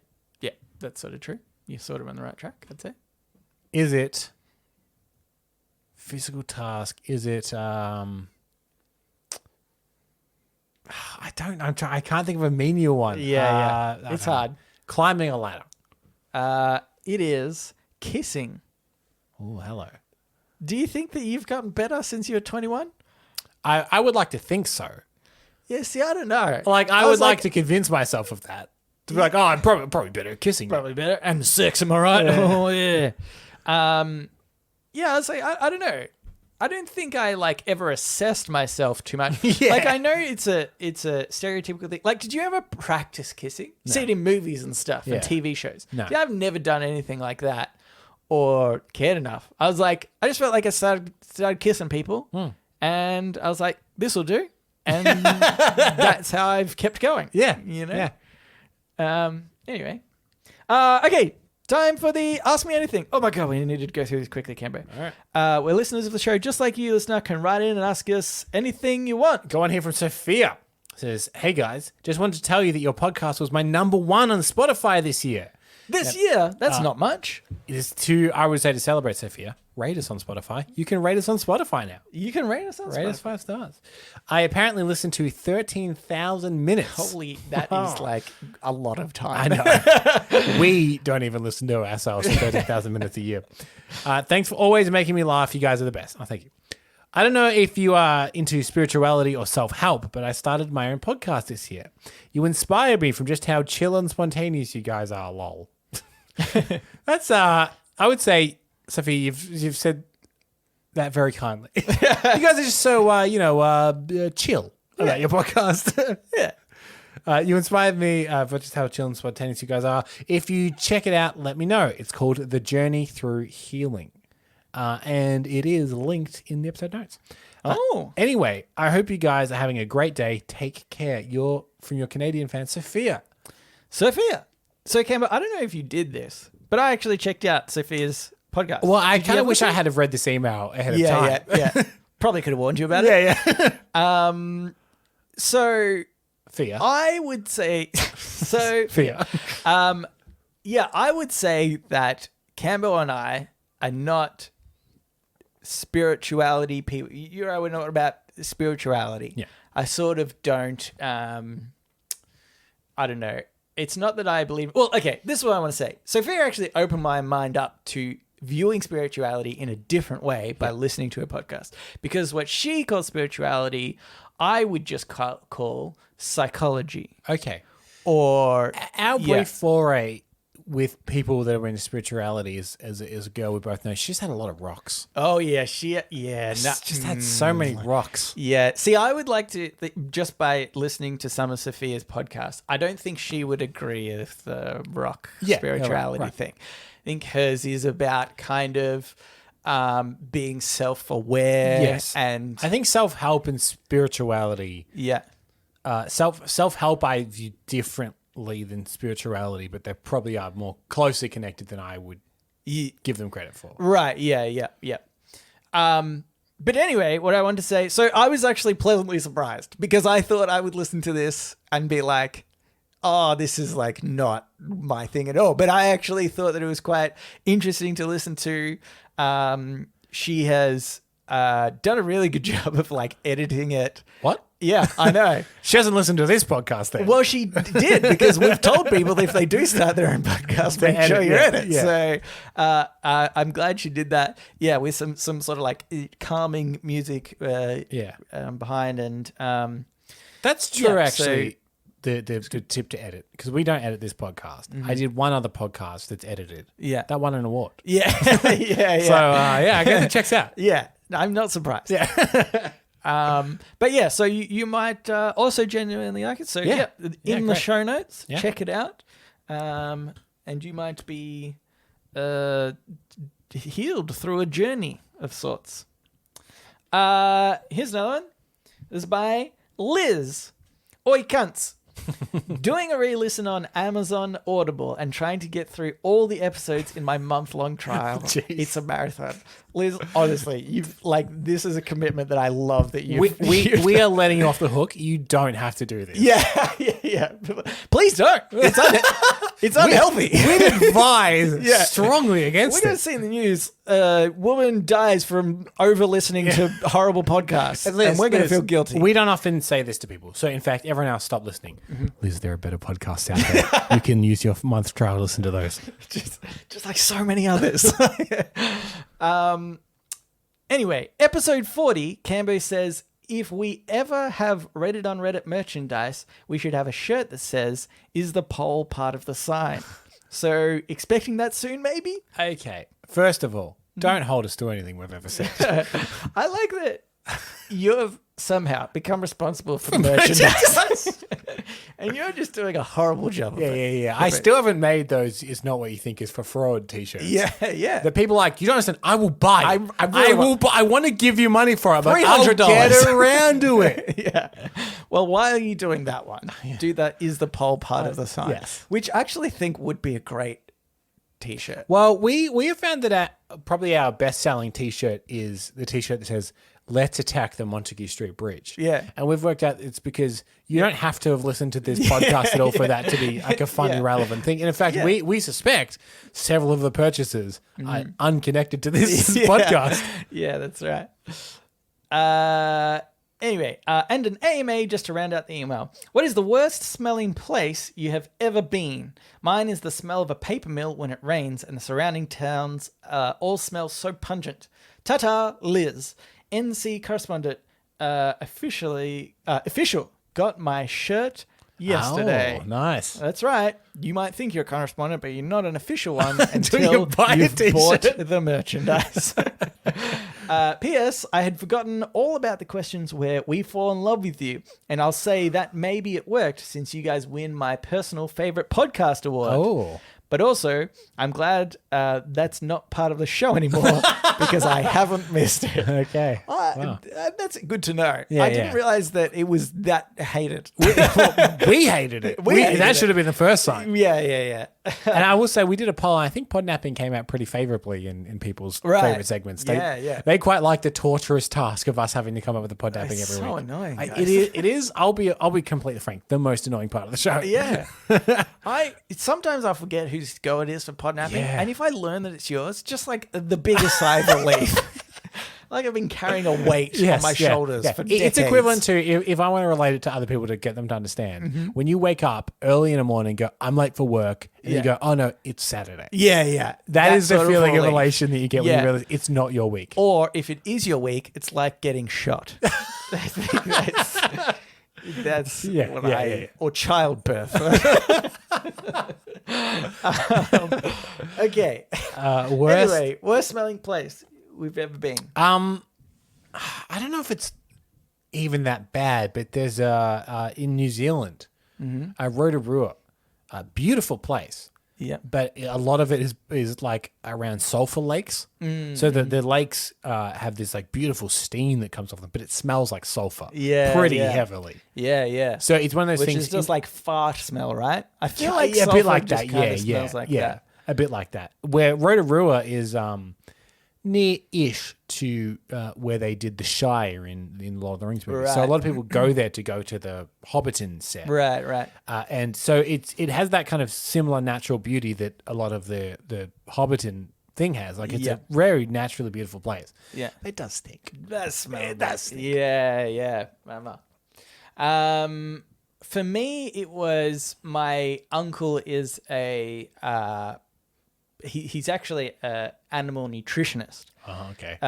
Speaker 1: That's sort of true. You're sort of on the right track, I'd say.
Speaker 2: Is it physical task? Is it? I don't. I can't think of a menial one.
Speaker 1: Yeah.
Speaker 2: I
Speaker 1: It's
Speaker 2: don't know.
Speaker 1: hard.
Speaker 2: Climbing a ladder.
Speaker 1: It is kissing.
Speaker 2: Oh, hello.
Speaker 1: Do you think that you've gotten better since you were 21?
Speaker 2: I would like to think so.
Speaker 1: Yeah, see, I don't know.
Speaker 2: Like I
Speaker 1: was
Speaker 2: would like to convince myself of that. To be like, oh, I'm probably better at kissing.
Speaker 1: Probably better. And sex, am I right?
Speaker 2: Yeah.
Speaker 1: Oh, yeah. Yeah, I was like, I don't know. I don't think I like ever assessed myself too much.
Speaker 2: Yeah.
Speaker 1: Like I know it's a stereotypical thing. Like, did you ever practice kissing? See it in movies and stuff
Speaker 2: Yeah.
Speaker 1: and TV shows.
Speaker 2: No.
Speaker 1: Yeah, I've never done anything like that or cared enough. I was like, I just felt like I started kissing people, and I was like, this will do, and that's how I've kept going.
Speaker 2: Yeah.
Speaker 1: You know.
Speaker 2: Yeah.
Speaker 1: Anyway. Okay. Time for the Ask Me Anything. Oh my God, we need to go through this quickly, Cambo.
Speaker 2: All right.
Speaker 1: We're listeners of the show, just like you, listener, can write in and ask us anything you want.
Speaker 2: Go on here from Sophia. Says, hey guys, just wanted to tell you that your podcast was my number 1 on Spotify this year.
Speaker 1: This year, that's not much.
Speaker 2: It is I would say to celebrate, Sophia, rate us on Spotify. You can rate us on Spotify now.
Speaker 1: You can rate us on
Speaker 2: Rate us
Speaker 1: Spotify.
Speaker 2: 5 stars. I apparently listened to 13,000 minutes.
Speaker 1: Holy, that is like a lot of time.
Speaker 2: I know. We don't even listen to ourselves for 13,000 minutes a year. Thanks for always making me laugh. You guys are the best. Oh, thank you. I don't know if you are into spirituality or self-help, but I started my own podcast this year. You inspired me from just how chill and spontaneous you guys are, lol. That's, I would say, Sophie, you've said that very kindly. You guys are just so, chill about your podcast.
Speaker 1: Yeah.
Speaker 2: You inspired me for just how chill and spontaneous you guys are. If you check it out, let me know. It's called The Journey Through Healing. And it is linked in the episode notes. Anyway, I hope you guys are having a great day. Take care. You're from your Canadian fan, Sophia.
Speaker 1: Sophia. So, Camber, I don't know if you did this, but I actually checked out Sophia's podcast.
Speaker 2: Well, I
Speaker 1: Did you
Speaker 2: kind of
Speaker 1: ever
Speaker 2: wish
Speaker 1: see
Speaker 2: I
Speaker 1: it?
Speaker 2: had have read this email ahead of time.
Speaker 1: Yeah. Probably could have warned you about it.
Speaker 2: Yeah.
Speaker 1: So,
Speaker 2: Thea.
Speaker 1: I would say,
Speaker 2: Thea.
Speaker 1: I would say that Campbell and I are not spirituality people. You are not about spirituality.
Speaker 2: Yeah.
Speaker 1: I sort of don't, I don't know. It's not that I believe, well, okay, this is what I want to say. Sophia actually opened my mind up to viewing spirituality in a different way by listening to a podcast. Because what she calls spirituality, I would just call psychology.
Speaker 2: Okay.
Speaker 1: Or
Speaker 2: Our brief foray with people that are into spirituality as a girl we both know, she's had a lot of rocks.
Speaker 1: Oh yeah,
Speaker 2: Just had so many rocks.
Speaker 1: Yeah. See, I would like to just by listening to some of Sophia's podcasts, I don't think she would agree with the rock spirituality
Speaker 2: right.
Speaker 1: thing. I think hers is about kind of being self-aware.
Speaker 2: Yes.
Speaker 1: And
Speaker 2: I think self-help and spirituality,
Speaker 1: yeah.
Speaker 2: self-help I view differently than spirituality, but they probably are more closely connected than I would give them credit for.
Speaker 1: Right. Yeah. But anyway, what I wanted to say, so I was actually pleasantly surprised because I thought I would listen to this and be like, oh, this is like not my thing at all. But I actually thought that it was quite interesting to listen to. She has done a really good job of like editing it.
Speaker 2: What?
Speaker 1: Yeah, I know.
Speaker 2: She hasn't listened to this podcast then.
Speaker 1: Well, she did because we've told people if they do start their own podcast, make sure you edit.
Speaker 2: Yeah.
Speaker 1: So I'm glad she did that. Yeah, with some sort of like calming music behind. And
Speaker 2: that's true,
Speaker 1: yeah,
Speaker 2: actually. The tip to edit, because we don't edit this podcast. I did one other podcast that's edited.
Speaker 1: Yeah.
Speaker 2: That won an award.
Speaker 1: Yeah. yeah.
Speaker 2: So, I guess it checks out.
Speaker 1: Yeah. I'm not surprised.
Speaker 2: Yeah.
Speaker 1: But yeah, so you might also genuinely like it. So in the show notes, check it out. And you might be healed through a journey of sorts. Here's another one. This is by Liz. Oi cunts. Doing a re-listen on Amazon Audible and trying to get through all the episodes in my month-long trial. It's a marathon. Liz, honestly, this is a commitment that I love that you.
Speaker 2: We are letting you off the hook. You don't have to do this.
Speaker 1: Yeah. Please don't. It's unhealthy.
Speaker 2: We'd advise strongly against
Speaker 1: We're
Speaker 2: it.
Speaker 1: going to see in the news, woman dies from over-listening to horrible podcasts, and we're going to feel guilty.
Speaker 2: We don't often say this to people. So, in fact, everyone else stop listening. Liz, there are better podcasts out there. You can use your month trial to listen to those.
Speaker 1: just like so many others. Anyway, episode 40, Cambo says, if we ever have Reddit on Reddit merchandise, we should have a shirt that says, is the poll part of the sign? So, expecting that soon, maybe?
Speaker 2: Okay. First of all, don't hold us to anything we've ever said.
Speaker 1: I like that you have somehow become responsible for the merchandise. And you're just doing a horrible job of it.
Speaker 2: Yeah. I still haven't made those "It's Not What You Think Is for Fraud" t-shirts.
Speaker 1: Yeah.
Speaker 2: The people are like, you don't understand, I will buy.
Speaker 1: I will
Speaker 2: buy. I want to give you money for it, but I'll
Speaker 1: $300.
Speaker 2: get around to it.
Speaker 1: Yeah. Well, why are you doing that one? Do that is the poll part of the sign.
Speaker 2: Yes.
Speaker 1: Which I actually think would be a great t-shirt.
Speaker 2: Well, we have found that probably our best-selling t-shirt is the t-shirt that says, "Let's attack the Montague Street Bridge."
Speaker 1: Yeah.
Speaker 2: And we've worked out it's because you don't have to have listened to this podcast at all for that to be like a funny, relevant thing. And in fact, we suspect several of the purchases are unconnected to this podcast.
Speaker 1: Yeah, that's right. Anyway, and an AMA just to round out the email. What is the worst smelling place you have ever been? Mine is the smell of a paper mill when it rains and the surrounding towns all smell so pungent. Ta-ta, Liz. NC correspondent official got my shirt yesterday.
Speaker 2: Oh, nice.
Speaker 1: That's right. You might think you're a correspondent, but you're not an official one until
Speaker 2: you buy a
Speaker 1: you've
Speaker 2: t-shirt.
Speaker 1: bought the merchandise. P.S. I had forgotten all about the questions where we fall in love with you, and I'll say that maybe it worked since you guys win my personal favorite podcast award.
Speaker 2: Oh.
Speaker 1: But also, I'm glad that's not part of the show anymore because I haven't missed it.
Speaker 2: Okay.
Speaker 1: Wow. That's good to know.
Speaker 2: Yeah,
Speaker 1: I didn't realize that it was that hated.
Speaker 2: We hated it. That should have been the first sign.
Speaker 1: Yeah.
Speaker 2: And I will say we did a poll. I think Podnapping came out pretty favorably in people's favorite segments. They quite like the torturous task of us having to come up with the Podnapping every week.
Speaker 1: So annoying. Guys.
Speaker 2: It is. I'll be completely frank. The most annoying part of the show.
Speaker 1: Yeah. Sometimes I forget whose go it is for Podnapping, and if I learn that it's yours, just like the biggest sigh of relief. Like I've been carrying a weight on my shoulders for decades.
Speaker 2: It's equivalent to, if I want to relate it to other people to get them to understand, when you wake up early in the morning and go, I'm late for work, and you go, oh no, it's Saturday.
Speaker 1: Yeah.
Speaker 2: That is the feeling of elation that you get when you realize it's not your week.
Speaker 1: Or if it is your week, it's like getting shot. That's or childbirth. Okay. Anyway, worst smelling place we've ever been.
Speaker 2: I don't know if it's even that bad, but there's in New Zealand, Rotorua, a beautiful place.
Speaker 1: Yeah,
Speaker 2: but a lot of it is like around sulfur lakes. So the lakes have this like beautiful steam that comes off them, but it smells like sulfur. Pretty heavily.
Speaker 1: Yeah.
Speaker 2: So it's one of those things.
Speaker 1: Which is just like fart smell, right? I feel like
Speaker 2: a bit like that.
Speaker 1: Smells like that.
Speaker 2: a bit like that. Where Rotorua is near-ish to where they did the Shire in Lord of the Rings movies. So a
Speaker 1: Right.
Speaker 2: lot of people go there to go to the Hobbiton set.
Speaker 1: Right.
Speaker 2: And so it has that kind of similar natural beauty that a lot of the Hobbiton thing has. Like, it's
Speaker 1: Yeah.
Speaker 2: a very naturally beautiful place.
Speaker 1: Yeah.
Speaker 2: It does stink.
Speaker 1: That smell.
Speaker 2: It does stink.
Speaker 1: Yeah. Mama. For me, it was my uncle is he's actually an animal nutritionist.
Speaker 2: Oh, okay.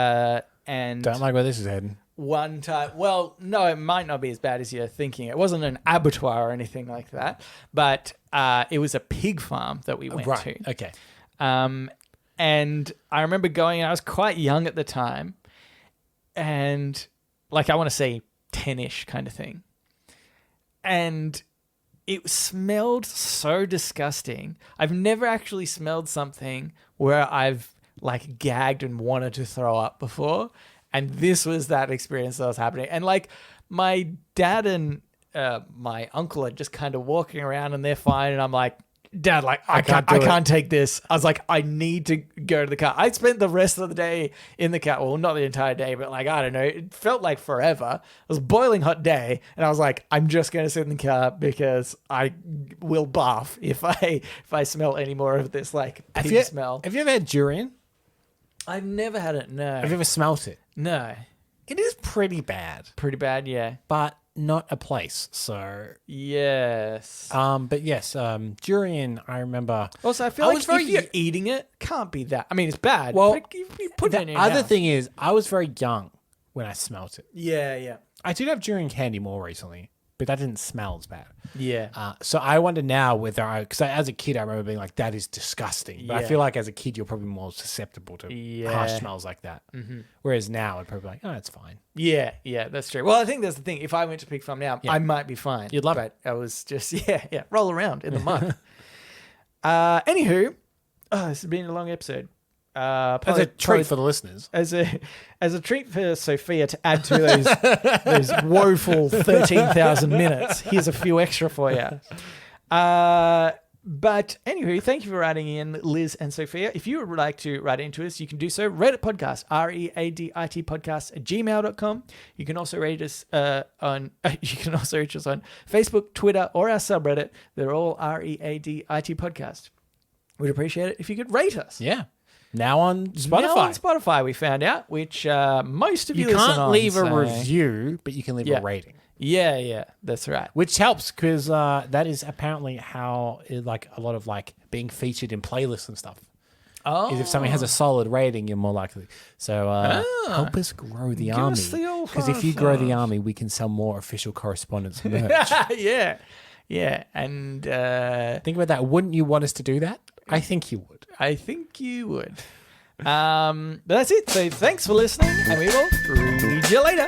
Speaker 1: And
Speaker 2: Don't like where this is heading.
Speaker 1: one time, well, no, it might not be as bad as you're thinking. It wasn't an abattoir or anything like that, but it was a pig farm that we went to.
Speaker 2: Right. Okay.
Speaker 1: And I remember going, I was quite young at the time, and like, I want to say 10-ish kind of thing. And it smelled so disgusting. I've never actually smelled something where I've like gagged and wanted to throw up before. And this was that experience that was happening. And like, my dad and my uncle are just kind of walking around and they're fine. And I'm like, Dad, like, I can't take this. I was like, I need to go to the car. I spent the rest of the day in the car. Well, not the entire day, but like, I don't know. It felt like forever. It was a boiling hot day. And I was like, I'm just going to sit in the car because I will barf if I smell any more of this like pig smell.
Speaker 2: Have you ever had durian?
Speaker 1: I've never had it. No.
Speaker 2: Have you ever smelt it?
Speaker 1: No.
Speaker 2: It is pretty bad.
Speaker 1: Pretty bad, yeah.
Speaker 2: But not a place. So
Speaker 1: yes.
Speaker 2: but yes, durian, I remember.
Speaker 1: Also, I feel like if you're eating it, can't be that. I mean, it's bad.
Speaker 2: Well,
Speaker 1: but you put it in
Speaker 2: the
Speaker 1: your
Speaker 2: other
Speaker 1: mouth.
Speaker 2: thing is, I was very young when I smelt it.
Speaker 1: Yeah.
Speaker 2: I did have durian candy more recently, but that didn't smell as bad.
Speaker 1: Yeah.
Speaker 2: So I wonder now whether because as a kid I remember being like, that is disgusting. But I
Speaker 1: Yeah.
Speaker 2: feel like as a kid you're probably more susceptible to harsh smells like that. Mm-hmm. Whereas now I'd probably be like, oh, it's fine.
Speaker 1: Yeah, that's true. Well, I think that's the thing. If I went to Pig Farm now, I might be fine.
Speaker 2: You'd love
Speaker 1: it. I was just, roll around in the mud. Anywho, this has been a long episode.
Speaker 2: As a treat for the listeners.
Speaker 1: As a treat for Sophia to add to those woeful 13,000 minutes. Here's a few extra for you. But anywho, thank you for writing in, Liz and Sophia. If you would like to write into us, you can do so. Reddit podcast, READIT podcast at gmail.com. You can also rate us on Facebook, Twitter, or our subreddit. They're all READIT podcast. We'd appreciate it if you could rate us.
Speaker 2: Yeah. Now on Spotify.
Speaker 1: Now on Spotify, we found out, which most of you listen
Speaker 2: can't
Speaker 1: on,
Speaker 2: leave a
Speaker 1: so-
Speaker 2: review, but you can leave a rating.
Speaker 1: Yeah, that's right.
Speaker 2: Which helps because that is apparently how like a lot of like being featured in playlists and stuff.
Speaker 1: Oh,
Speaker 2: Is if something has a solid rating, you're more likely. So help us grow the army.
Speaker 1: us the old
Speaker 2: Because if you grow the
Speaker 1: 5.
Speaker 2: army, we can sell more official correspondence merch.
Speaker 1: yeah, and
Speaker 2: Think about that. Wouldn't you want us to do that? I think you would.
Speaker 1: I think you would. But that's it. So thanks for listening, and we will read you later.